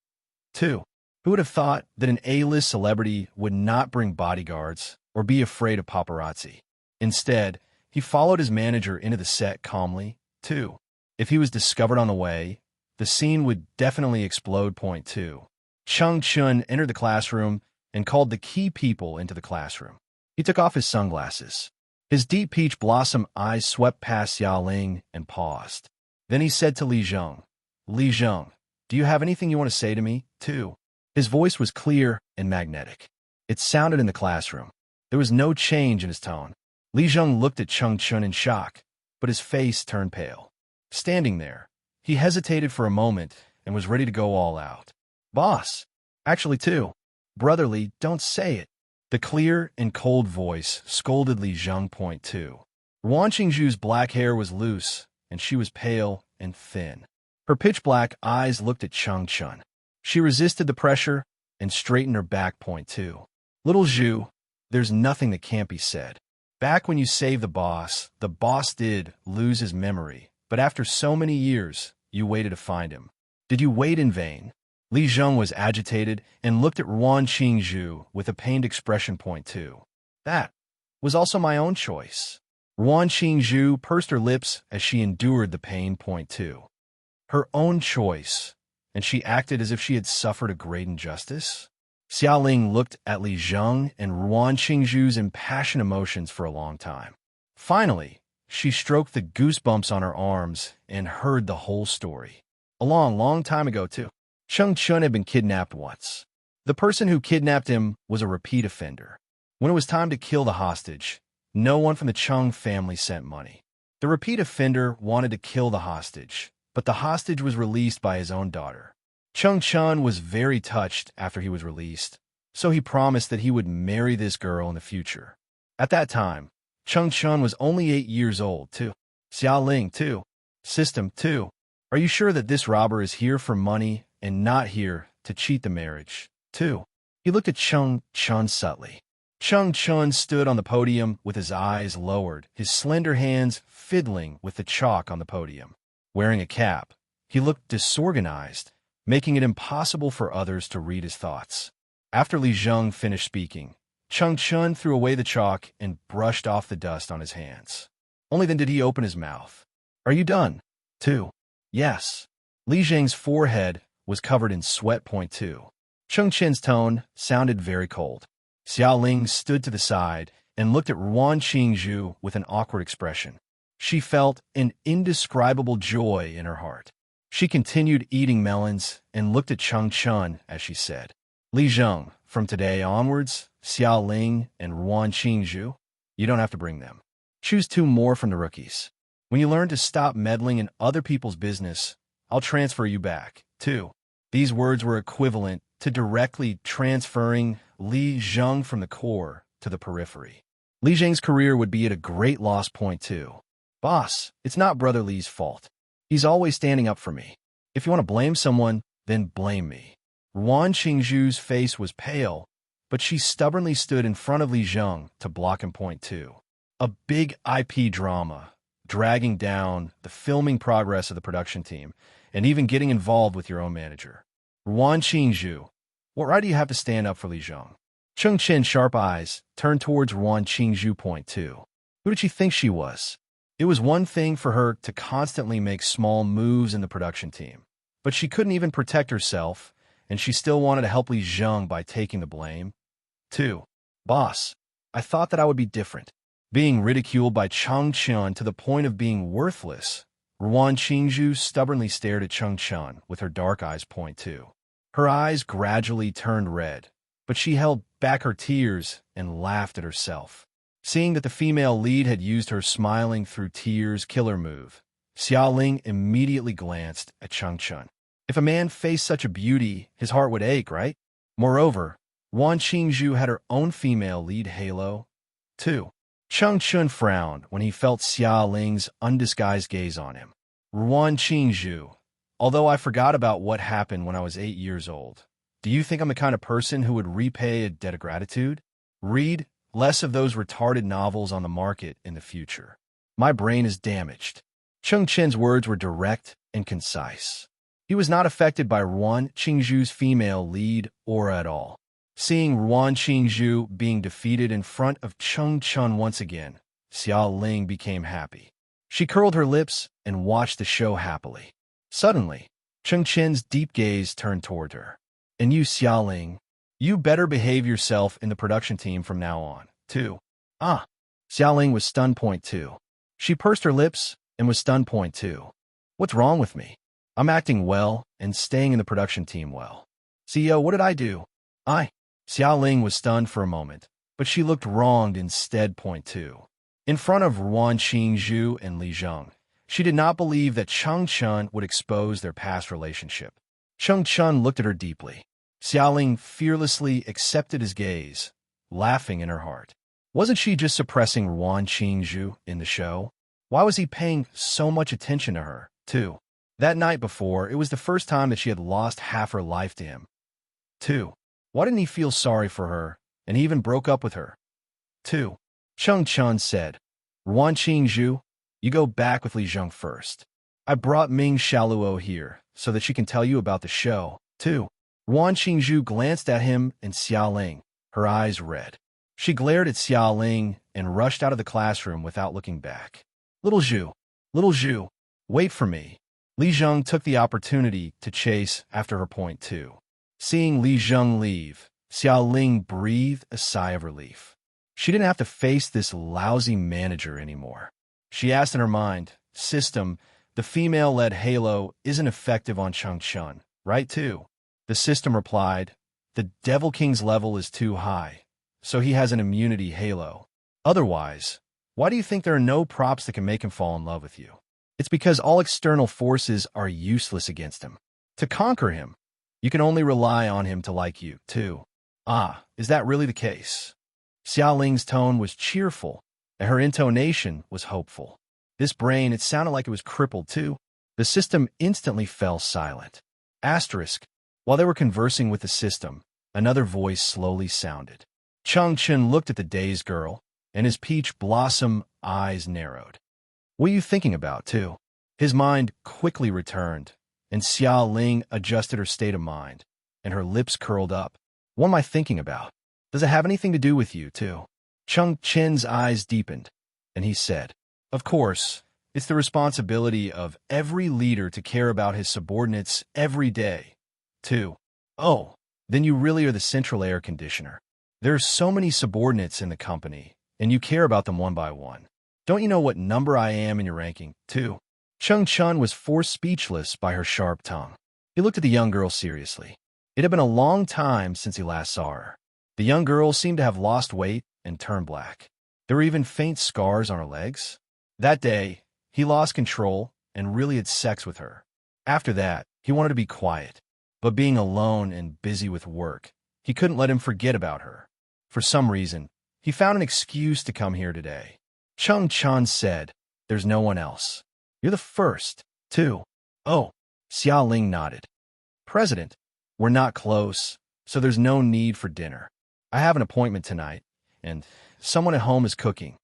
2. Who would have thought that an A-list celebrity would not bring bodyguards or be afraid of paparazzi? Instead, he followed his manager into the set calmly, too. If he was discovered on the way, the scene would definitely explode point two. Cheng Chun entered the classroom and called the key people into the classroom. He took off his sunglasses. His deep peach blossom eyes swept past Xiaoling and paused. Then he said to Li Zheng, Li Zheng, do you have anything you want to say to me, too? His voice was clear and magnetic. It sounded in the classroom. There was no change in his tone. Li Zheng looked at Cheng Chun in shock, but his face turned pale. Standing there, he hesitated for a moment and was ready to go all out. Boss, actually, too. Brotherly, don't say it. The clear and cold voice scolded Li Zheng point two. Ruan Qingzhu's black hair was loose, and she was pale and thin. Her pitch-black eyes looked at Cheng Chun. She resisted the pressure and straightened her back point two. Little Zhu, there's nothing that can't be said. Back when you saved the boss did lose his memory, but after so many years, you waited to find him. Did you wait in vain? Li Zheng was agitated and looked at Ruan Qingzhu with a pained expression point two. That was also my own choice. Ruan Qingzhu pursed her lips as she endured the pain point two. Her own choice, and she acted as if she had suffered a great injustice? Xiaoling looked at Li Zheng and Ruan Qingzhu's impassioned emotions for a long time. Finally, she stroked the goosebumps on her arms and heard the whole story. A long time ago, too. Cheng Chun had been kidnapped once. The person who kidnapped him was a repeat offender. When it was time to kill the hostage, no one from the Cheng family sent money. The repeat offender wanted to kill the hostage, but the hostage was released by his own daughter. Cheng Chun was very touched after he was released, so he promised that he would marry this girl in the future. At that time, Cheng Chun was only 8 years old, too. Xiao Ling, too. System, too. Are you sure that this robber is here for money and not here to cheat the marriage, too? He looked at Cheng Chun subtly. Cheng Chun stood on the podium with his eyes lowered, his slender hands fiddling with the chalk on the podium. Wearing a cap, he looked disorganized, making it impossible for others to read his thoughts. After Li Zheng finished speaking, Cheng Chun threw away the chalk and brushed off the dust on his hands. Only then did he open his mouth. Are you done? Too. Yes. Li Zheng's forehead was covered in sweat. Point two. Cheng Chen's tone sounded very cold. Xiao Ling stood to the side and looked at Ruan Qingzhu with an awkward expression. She felt an indescribable joy in her heart. She continued eating melons and looked at Cheng Chun as she said, Li Zheng, from today onwards, Xiao Ling and Ruan Qingzhu, you don't have to bring them. Choose 2 more from the rookies. When you learn to stop meddling in other people's business, I'll transfer you back, too. These words were equivalent to directly transferring Li Zheng from the core to the periphery. Li Zheng's career would be at a great loss. Point two. Boss, it's not Brother Li's fault. He's always standing up for me. If you want to blame someone, then blame me. Ruan Qingzhu's face was pale, but she stubbornly stood in front of Li Zheng to block him. Point two. A big IP drama, dragging down the filming progress of the production team, and even getting involved with your own manager. Ruan Qingzhu, what right do you have to stand up for Li Zheng? Cheng Chen's sharp eyes turned towards Ruan Qingzhu. Point two. Who did she think she was? It was one thing for her to constantly make small moves in the production team, but she couldn't even protect herself, and she still wanted to help Li Zheng by taking the blame. 2. Boss, I thought that I would be different. Being ridiculed by Cheng Chun to the point of being worthless, Ruan Qingzhu stubbornly stared at Cheng Chun with her dark eyes. Point two. Her eyes gradually turned red, but she held back her tears and laughed at herself. Seeing that the female lead had used her smiling through tears killer move, Xiao Ling immediately glanced at Cheng Chun. If a man faced such a beauty, his heart would ache, right? Moreover, Ruan Qingzhu had her own female lead halo, too. Cheng Chun frowned when he felt Xiao Ling's undisguised gaze on him. Ruan Qingzhu, although I forgot about what happened when I was 8 years old, do you think I'm the kind of person who would repay a debt of gratitude? Read less of those retarded novels on the market in the future. My brain is damaged. Cheng Chen's words were direct and concise. He was not affected by Ruan Qingzhu's female lead aura at all. Seeing Ruan Qingzhu being defeated in front of Cheng Chun once again, Xiao Ling became happy. She curled her lips and watched the show happily. Suddenly, Cheng Chen's deep gaze turned toward her. And you, Xiao Ling, you better behave yourself in the production team from now on, too. Ah. Xiao Ling was stunned. Point two. She pursed her lips and was stunned. Point two. What's wrong with me? I'm acting well and staying in the production team well. CEO, what did I do? Xiao Ling was stunned for a moment, but she looked wronged instead. Point two. In front of Ruan Qingzhu and Li Zheng, she did not believe that Cheng Chun would expose their past relationship. Cheng Chun looked at her deeply. Xiao Ling fearlessly accepted his gaze, laughing in her heart. Wasn't she just suppressing Ruan Qingzhu in the show? Why was he paying so much attention to her, too? That night before, it was the first time that she had lost half her life to him. 2. Why didn't he feel sorry for her, and he even broke up with her? 2. Cheng Chun said, Ruan Qingzhu, you go back with Li Zheng first. I brought Ming Shaluo here so that she can tell you about the show, too. Ruan Qingzhu glanced at him and Xiao Ling, her eyes red. She glared at Xiao Ling and rushed out of the classroom without looking back. Little Zhu, wait for me. Li Zheng took the opportunity to chase after her. Point two. Seeing Li Zheng leave, Xiao Ling breathed a sigh of relief. She didn't have to face this lousy manager anymore. She asked in her mind, System, the female-led halo isn't effective on Cheng Chun, right too? The system replied, the Devil King's level is too high, so he has an immunity halo. Otherwise, why do you think there are no props that can make him fall in love with you? It's because all external forces are useless against him. To conquer him, you can only rely on him to like you, too. Ah, is that really the case? Xiao Ling's tone was cheerful, and her intonation was hopeful. This brain, it sounded like it was crippled too. The system instantly fell silent. Asterisk. While they were conversing with the system, another voice slowly sounded. Chung Chen looked at the dazed girl, and his peach blossom eyes narrowed. What are you thinking about, too? His mind quickly returned, and Xiao Ling adjusted her state of mind, and her lips curled up. What am I thinking about? Does it have anything to do with you, too? Chung Chen's eyes deepened, and he said, Of course, it's the responsibility of every leader to care about his subordinates every day, too. Oh, then you really are the central air conditioner. There are so many subordinates in the company, and you care about them one by one. Don't you know what number I am in your ranking, too? Chung Chun was forced speechless by her sharp tongue. He looked at the young girl seriously. It had been a long time since he last saw her. The young girl seemed to have lost weight and turned black. There were even faint scars on her legs. That day, he lost control and really had sex with her. After that, he wanted to be quiet, but being alone and busy with work, he couldn't let him forget about her. For some reason, he found an excuse to come here today. Chung Chun said, There's no one else. You're the first, too. Oh, Xiao Ling nodded. President, we're not close, so there's no need for dinner. I have an appointment tonight, and someone at home is cooking,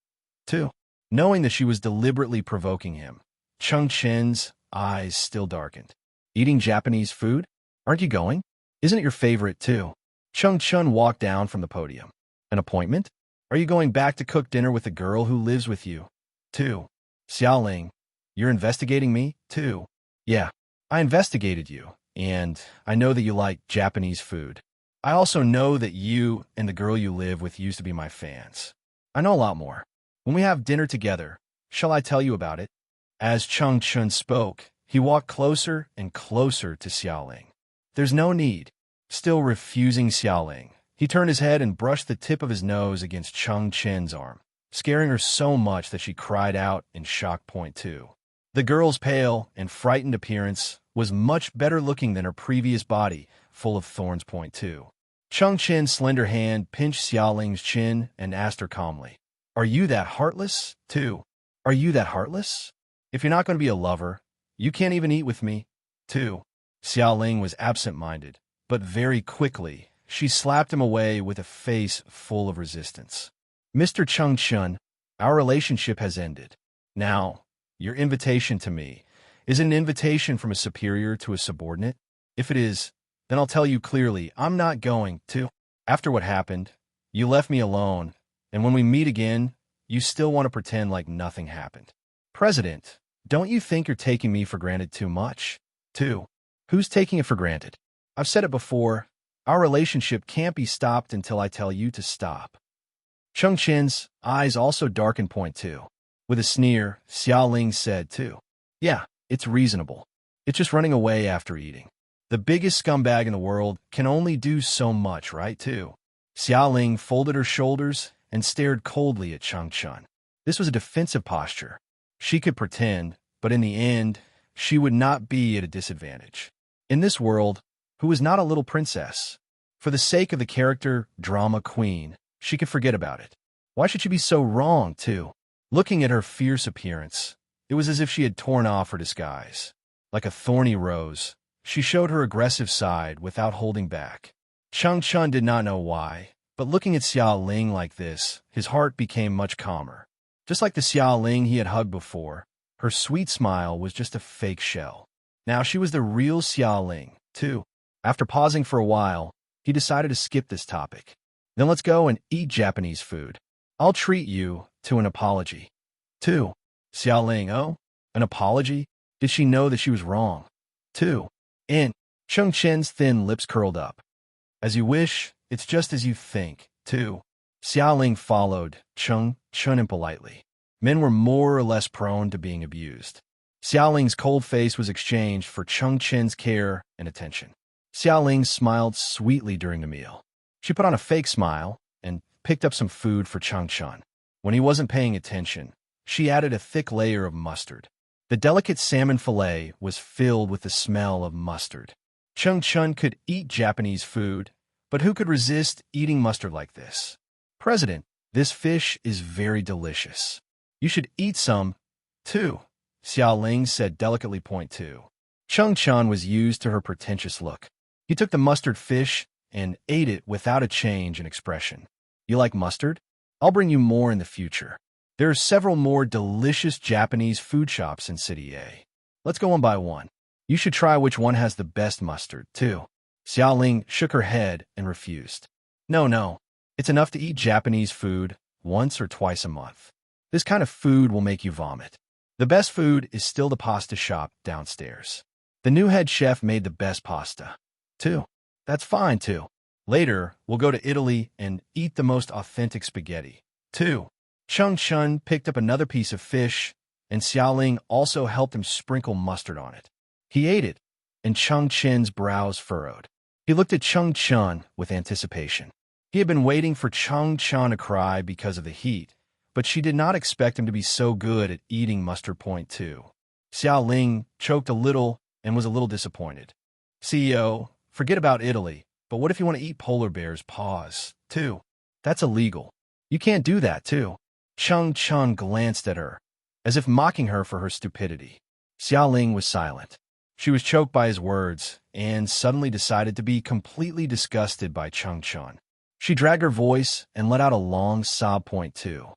too. Knowing that she was deliberately provoking him, Chung Chen's eyes still darkened. Eating Japanese food? Aren't you going? Isn't it your favorite, too? Chung Chun walked down from the podium. An appointment? Are you going back to cook dinner with the girl who lives with you, too? Xiao Ling, you're investigating me, too? Yeah, I investigated you, and I know that you like Japanese food. I also know that you and the girl you live with used to be my fans. I know a lot more. When we have dinner together, shall I tell you about it? As Chung Chun spoke, he walked closer and closer to Xiao Ling. There's no need. Still refusing Xiao Ling, he turned his head and brushed the tip of his nose against Chung Chen's arm, scaring her so much that she cried out in shock. Point 2. The girl's pale and frightened appearance was much better looking than her previous body, full of thorns. Point 2. Chung Chen's slender hand pinched Xiao Ling's chin and asked her calmly, Are you that heartless, too? Are you that heartless? If you're not going to be a lover, you can't even eat with me, too. Xiao Ling was absent-minded, but very quickly, she slapped him away with a face full of resistance. Mr. Chung Chun, our relationship has ended. Now, your invitation to me, is it an invitation from a superior to a subordinate? If it is, then I'll tell you clearly, I'm not going to. After what happened, you left me alone, and when we meet again, you still want to pretend like nothing happened. President, don't you think you're taking me for granted too much? Too. Who's taking it for granted? I've said it before, our relationship can't be stopped until I tell you to stop. Chung Chen's eyes also darkened. Point 2. With a sneer, Xiao Ling said, too. Yeah, it's reasonable. It's just running away after eating. The biggest scumbag in the world can only do so much, right, too? Xiao Ling folded her shoulders and stared coldly at Chung Chun. This was a defensive posture. She could pretend, but in the end, she would not be at a disadvantage. In this world, who was not a little princess? For the sake of the character drama queen, she could forget about it. Why should she be so wrong, too? Looking at her fierce appearance, it was as if she had torn off her disguise. Like a thorny rose, she showed her aggressive side without holding back. Chung Chun did not know why, but looking at Xiao Ling like this, his heart became much calmer. Just like the Xiao Ling he had hugged before, her sweet smile was just a fake shell. Now she was the real Xiao Ling, too. After pausing for a while, he decided to skip this topic. Then let's go and eat Japanese food. I'll treat you to an apology. 2. Xiao Ling, oh? An apology? Did she know that she was wrong? 2. In. Chung Chen's thin lips curled up. As you wish, it's just as you think, 2. Xiao Ling followed Chung Chun impolitely. Men were more or less prone to being abused. Xiao Ling's cold face was exchanged for Chung Chen's care and attention. Xiao Ling smiled sweetly during the meal. She put on a fake smile and picked up some food for Chung Chun. When he wasn't paying attention, she added a thick layer of mustard. The delicate salmon fillet was filled with the smell of mustard. Chung Chun could eat Japanese food, but who could resist eating mustard like this? President, This fish is very delicious. You should eat some, too, Xiao Ling said delicately. Point 2. Cheng Chun was used to her pretentious look. He took the mustard fish and ate it without a change in expression. You like mustard? I'll bring you more in the future. There are several more delicious Japanese food shops in City A. Let's go one by one. You should try which one has the best mustard, too. Xiao Ling shook her head and refused. No. It's enough to eat Japanese food once or twice a month. This kind of food will make you vomit. The best food is still the pasta shop downstairs. The new head chef made the best pasta, too. That's fine, too. Later, we'll go to Italy and eat the most authentic spaghetti, too. Cheng Chun picked up another piece of fish, and Xiao Ling also helped him sprinkle mustard on it. He ate it, and Cheng Chun's brows furrowed. He looked at Cheng Chun with anticipation. He had been waiting for Cheng Chun to cry because of the heat, but she did not expect him to be so good at eating mustard. Point 2. Xiao Ling choked a little and was a little disappointed. CEO, forget about Italy, but what if you want to eat polar bears' paws, too? That's illegal. You can't do that, too. Cheng Chun glanced at her, as if mocking her for her stupidity. Xiao Ling was silent. She was choked by his words and suddenly decided to be completely disgusted by Cheng Chun. She dragged her voice and let out a long sob. Point 2.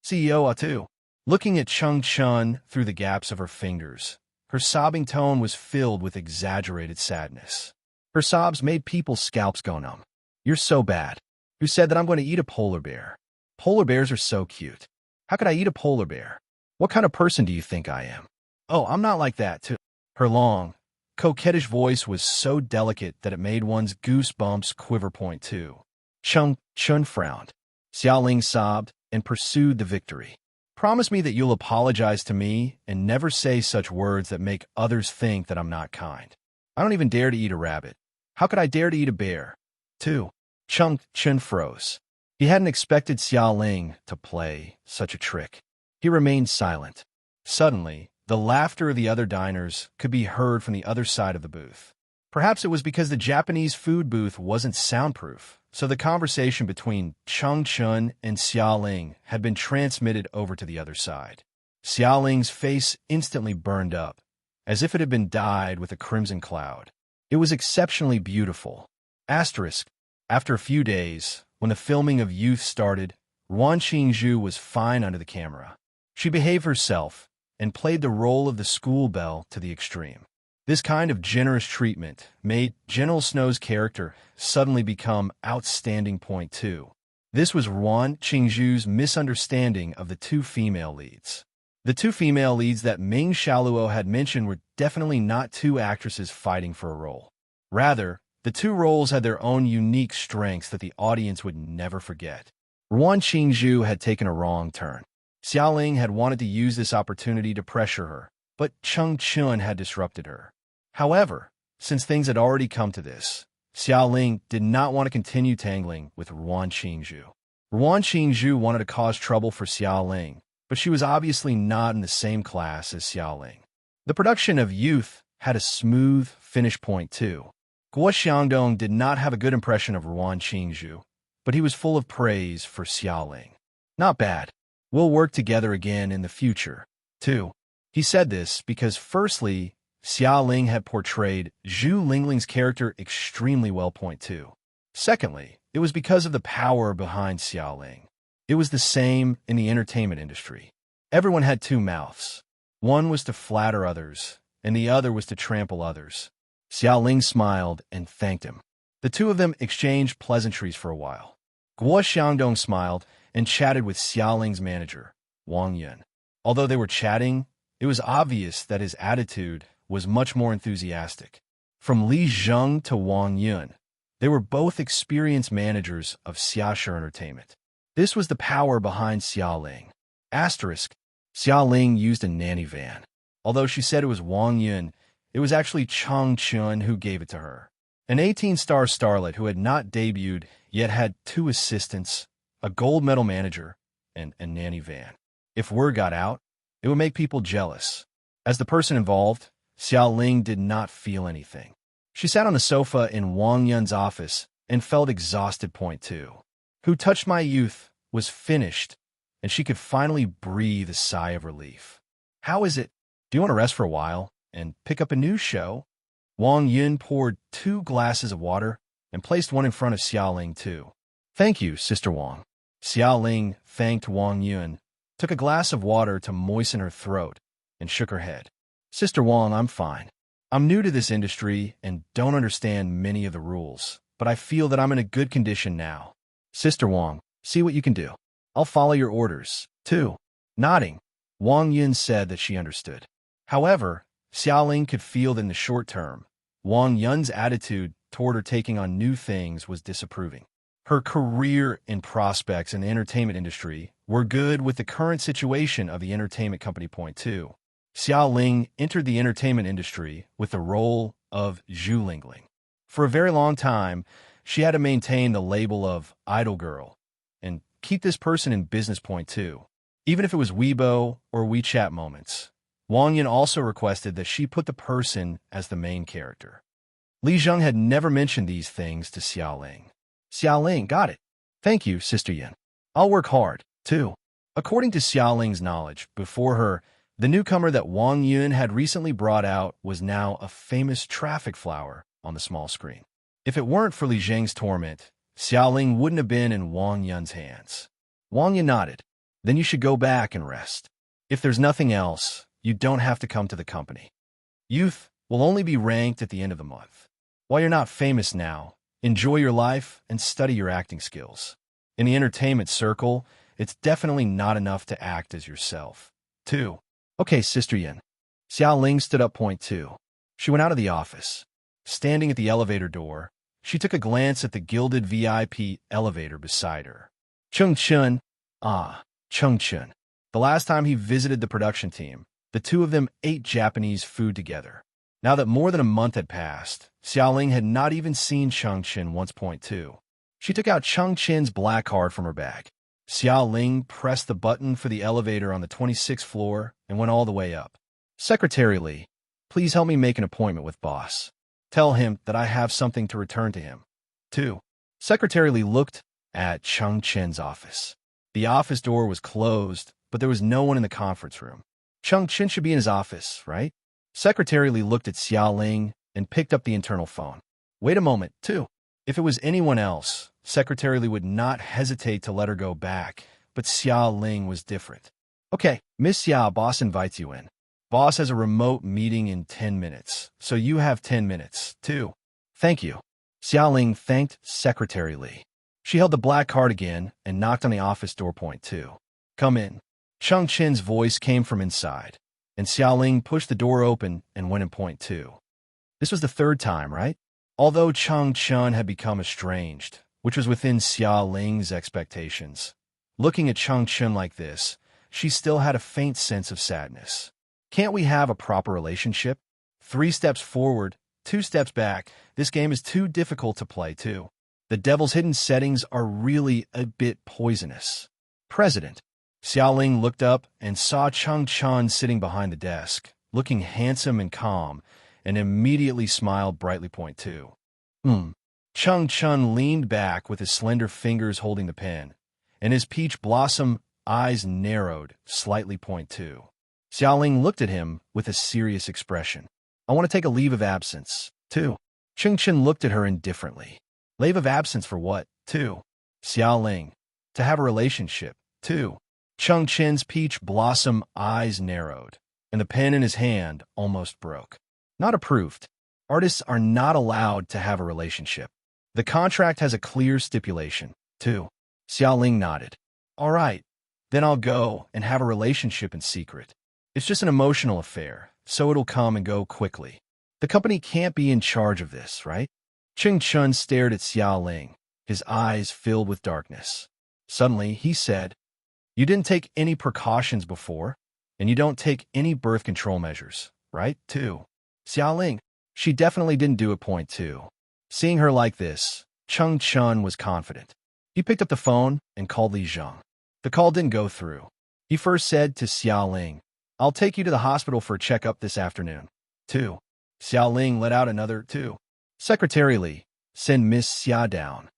CEO, too. Looking at Cheng Chun through the gaps of her fingers, her sobbing tone was filled with exaggerated sadness. Her sobs made people's scalps go numb. You're so bad. Who said that I'm going to eat a polar bear? Polar bears are so cute. How could I eat a polar bear? What kind of person do you think I am? Oh, I'm not like that, too. Her long, coquettish voice was so delicate that it made one's goosebumps quiver. Point 2. Cheng Chun frowned. Xiao Ling sobbed and pursued the victory. Promise me that you'll apologize to me and never say such words that make others think that I'm not kind. I don't even dare to eat a rabbit. How could I dare to eat a bear? 2. Cheng Chun froze. He hadn't expected Xiao Ling to play such a trick. He remained silent. Suddenly, the laughter of the other diners could be heard from the other side of the booth. Perhaps it was because the Japanese food booth wasn't soundproof, so the conversation between Cheng Chun and Xiao Ling had been transmitted over to the other side. Xiao Ling's face instantly burned up, as if it had been dyed with a crimson cloud. It was exceptionally beautiful. Asterisk. After a few days, when the filming of Youth started, Ruan Qingzhu was fine under the camera. She behaved herself and played the role of the school belle to the extreme. This kind of generous treatment made General Snow's character suddenly become outstanding. Point 2. This was Ruan Qingzhu's misunderstanding of the two female leads. The two female leads that Ming Xiaoluo had mentioned were definitely not two actresses fighting for a role. Rather, the two roles had their own unique strengths that the audience would never forget. Ruan Qingzhu had taken a wrong turn. Xiao Ling had wanted to use this opportunity to pressure her, but Cheng Chun had disrupted her. However, since things had already come to this, Xiao Ling did not want to continue tangling with Ruan Qingzhu. Ruan Qingzhu wanted to cause trouble for Xiao Ling, but she was obviously not in the same class as Xiao Ling. The production of Youth had a smooth finish. Point 2. Guo Xiangdong did not have a good impression of Ruan Qingzhu, but he was full of praise for Xiao Ling. Not bad. We'll work together again in the future, too. He said this because, firstly, Xiao Ling had portrayed Zhu Lingling's character extremely well. Point 2. Secondly, it was because of the power behind Xiao Ling. It was the same in the entertainment industry. Everyone had two mouths. One was to flatter others, and the other was to trample others. Xiao Ling smiled and thanked him. The two of them exchanged pleasantries for a while. Guo Xiangdong smiled and chatted with Xiao Ling's manager, Wang Yun. Although they were chatting, it was obvious that his attitude was much more enthusiastic. From Li Zheng to Wang Yun, they were both experienced managers of Xiashi Entertainment. This was the power behind Xiao Ling. Asterisk. Xiao Ling used a nanny van. Although she said it was Wang Yun, it was actually Cheng Chun who gave it to her. An 18-star starlet who had not debuted yet had two assistants, a gold medal manager, and a nanny van. If word got out, it would make people jealous. As the person involved, Xiao Ling did not feel anything. She sat on the sofa in Wang Yun's office and felt exhausted. Point 2. Who touched my youth? was finished, and she could finally breathe a sigh of relief. How is it? Do you want to rest for a while and pick up a new show? Wang Yun poured 2 glasses of water and placed one in front of Xiaoling too. Thank you, Sister Wang. Xiaoling thanked Wang Yun, took a glass of water to moisten her throat, and shook her head. Sister Wang, I'm fine. I'm new to this industry and don't understand many of the rules, but I feel that I'm in a good condition now. Sister Wang, see what you can do. I'll follow your orders, too. Nodding, Wang Yun said that she understood. However, Xiaoling could feel that in the short term, Wang Yun's attitude toward her taking on new things was disapproving. Her career and prospects in the entertainment industry were good with the current situation of the entertainment company. Point 2. Xiaoling entered the entertainment industry with the role of Zhu Lingling. For a very long time, she had to maintain the label of idol girl and keep this person in business. Point 2. Even if it was Weibo or WeChat moments, Wang Yun also requested that she put the person as the main character. Li Zheng had never mentioned these things to Xiaoling. Xiaoling, got it. Thank you, Sister Yin. I'll work hard, too. According to Xiaoling's knowledge, before her, the newcomer that Wang Yun had recently brought out was now a famous traffic flower on the small screen. If it weren't for Li Zheng's torment, Xiaoling wouldn't have been in Wang Yun's hands. Wang Yun nodded. Then you should go back and rest. If there's nothing else, you don't have to come to the company. Youth will only be ranked at the end of the month. While you're not famous now, enjoy your life and study your acting skills. In the entertainment circle, it's definitely not enough to act as yourself. 2. Okay, Sister Yin. Xiaoling stood up. Point 2. She went out of the office. Standing at the elevator door, she took a glance at the gilded VIP elevator beside her. Chung Chun. Chung Chun. The last time he visited the production team, the two of them ate Japanese food together. Now that more than a month had passed, Xiaoling had not even seen Chung Chin once. Point 2. She took out Chung Chin's black card from her bag. Xiaoling pressed the button for the elevator on the 26th floor and went all the way up. Secretary Li, please help me make an appointment with boss. Tell him that I have something to return to him. 2. Secretary Li looked at Chung Chin's office. The office door was closed, but there was no one in the conference room. Chung Chin should be in his office, right? Secretary Li looked at Xiaoling and picked up the internal phone. Wait a moment, 2. If it was anyone else, Secretary Li would not hesitate to let her go back, but Xiaoling was different. Okay, Miss Xiao, boss invites you in. Boss has a remote meeting in 10 minutes, so you have 10 minutes, 2. Thank you. Xiaoling thanked Secretary Li. She held the black card again and knocked on the office door. Point 2. Come in. Chung Chin's voice came from inside, and Xiaoling pushed the door open and went in. Point 2. This was the 3rd time, right? Although Chung Chun had become estranged, which was within Xiaoling's expectations, looking at Chung Chun like this, she still had a faint sense of sadness. Can't we have a proper relationship? 3 steps forward, 2 steps back. This game is too difficult to play, too. The devil's hidden settings are really a bit poisonous. President. Xiaoling looked up and saw Chung Chun sitting behind the desk, looking handsome and calm, and immediately smiled brightly. Point 2. Chung Chun leaned back with his slender fingers holding the pen, and his peach blossom eyes narrowed slightly. Point 2. Xiaoling looked at him with a serious expression. I want to take a leave of absence, 2. Chung Chun looked at her indifferently. Leave of absence for what, 2? Xiaoling. To have a relationship, 2. Chung Chin's peach blossom eyes narrowed, and the pen in his hand almost broke. Not approved. Artists are not allowed to have a relationship. The contract has a clear stipulation, 2. Xiaoling nodded. All right, then I'll go and have a relationship in secret. It's just an emotional affair, so it'll come and go quickly. The company can't be in charge of this, right? Chung Chun stared at Xiaoling, his eyes filled with darkness. Suddenly, he said, You didn't take any precautions before, and you don't take any birth control measures, right, 2? Xiaoling, she definitely didn't do it. Point 2. Seeing her like this, Chung Chun was confident. He picked up the phone and called Li Zheng. The call didn't go through. He first said to Xiaoling, I'll take you to the hospital for a checkup this afternoon. 2. Xiaoling let out another 2. Secretary Li, send Miss Xia down.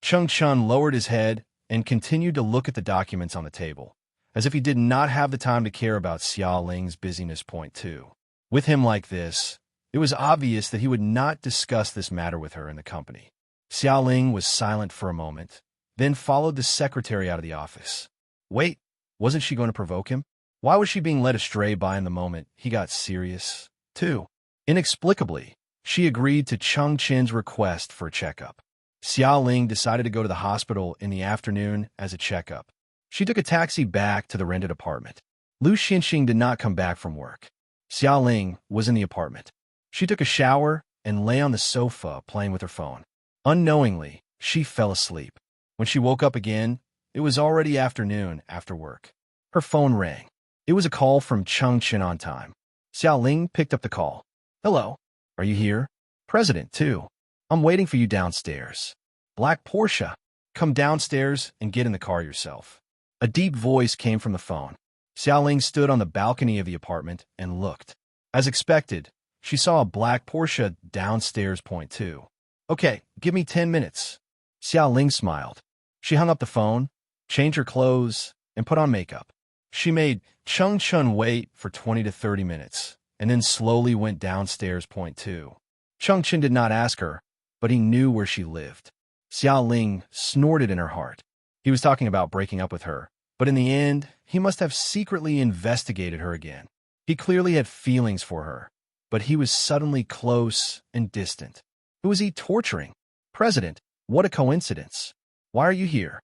Chung Chun lowered his head and continued to look at the documents on the table, as if he did not have the time to care about Xia Ling's busyness. Point 2. With him like this, it was obvious that he would not discuss this matter with her in the company. Xia Ling was silent for a moment, then followed the secretary out of the office. Wait, wasn't she going to provoke him? Why was she being led astray by in the moment he got serious, too? Inexplicably, she agreed to Cheng Chen's request for a checkup. Xia Ling decided to go to the hospital in the afternoon as a checkup. She took a taxi back to the rented apartment. Lu Xinxing did not come back from work. Xia Ling was in the apartment. She took a shower and lay on the sofa playing with her phone. Unknowingly, she fell asleep. When she woke up again, it was already afternoon after work. Her phone rang. It was a call from Cheng Chen on time. Xia Ling picked up the call. Hello, are you here? President, too. I'm waiting for you downstairs. Black Porsche, come downstairs and get in the car yourself. A deep voice came from the phone. Xia Ling stood on the balcony of the apartment and looked. As expected, she saw a black Porsche downstairs. Point 2. Okay, give me 10 minutes. Xia Ling smiled. She hung up the phone, changed her clothes, and put on makeup. She made Cheng Chen wait for 20 to 30 minutes, and then slowly went downstairs. Point 2. Cheng Chen did not ask her, but he knew where she lived. Xia Ling snorted in her heart. He was talking about breaking up with her, but in the end, he must have secretly investigated her again. He clearly had feelings for her, but he was suddenly close and distant. Who was he torturing? President, what a coincidence. Why are you here?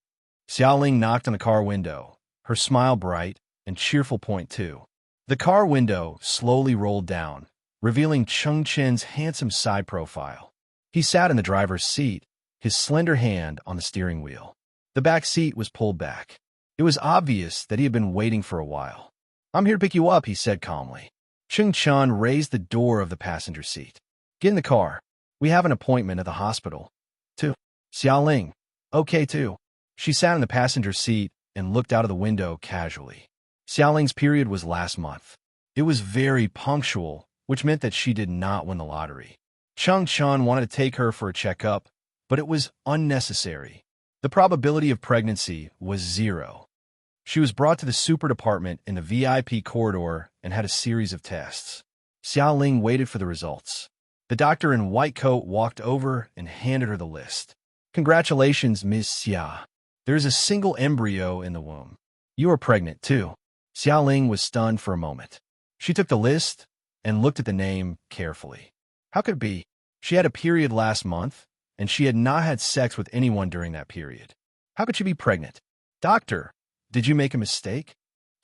Xia Ling knocked on the car window, her smile bright and cheerful. Point 2. The car window slowly rolled down, revealing Cheng Chen's handsome side profile. He sat in the driver's seat, his slender hand on the steering wheel. The back seat was pulled back. It was obvious that he had been waiting for a while. I'm here to pick you up, he said calmly. Cheng Chen raised the door of the passenger seat. Get in the car. We have an appointment at the hospital. 2. Xia Ling. Okay, too. She sat in the passenger seat and looked out of the window casually. Xia Ling's period was last month. It was very punctual, which meant that she did not win the lottery. Cheng Chen wanted to take her for a checkup, but it was unnecessary. The probability of pregnancy was 0. She was brought to the super department in the VIP corridor and had a series of tests. Xia Ling waited for the results. The doctor in white coat walked over and handed her the list. Congratulations, Ms. Xia. There is a single embryo in the womb. You are pregnant, too. Xia Ling was stunned for a moment. She took the list and looked at the name carefully. How could it be? She had a period last month, and she had not had sex with anyone during that period. How could she be pregnant? Doctor, did you make a mistake?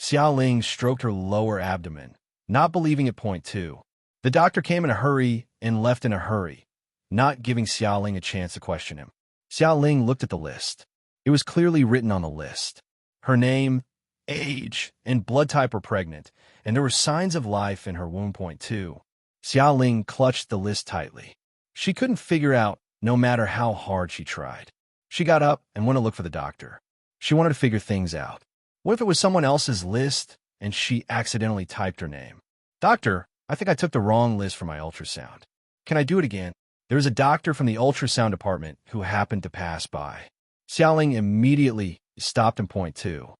Xia Ling stroked her lower abdomen, not believing it. Point 2. The doctor came in a hurry and left in a hurry, not giving Xia Ling a chance to question him. Xia Ling looked at the list. It was clearly written on the list. Her name, age, and blood type were pregnant, and there were signs of life in her womb. Point 2. Xia Ling clutched the list tightly. She couldn't figure out, no matter how hard she tried. She got up and went to look for the doctor. She wanted to figure things out. What if it was someone else's list and she accidentally typed her name? Doctor, I think I took the wrong list for my ultrasound. Can I do it again? There was a doctor from the ultrasound department who happened to pass by. Xia Ling immediately stopped in. Point 2.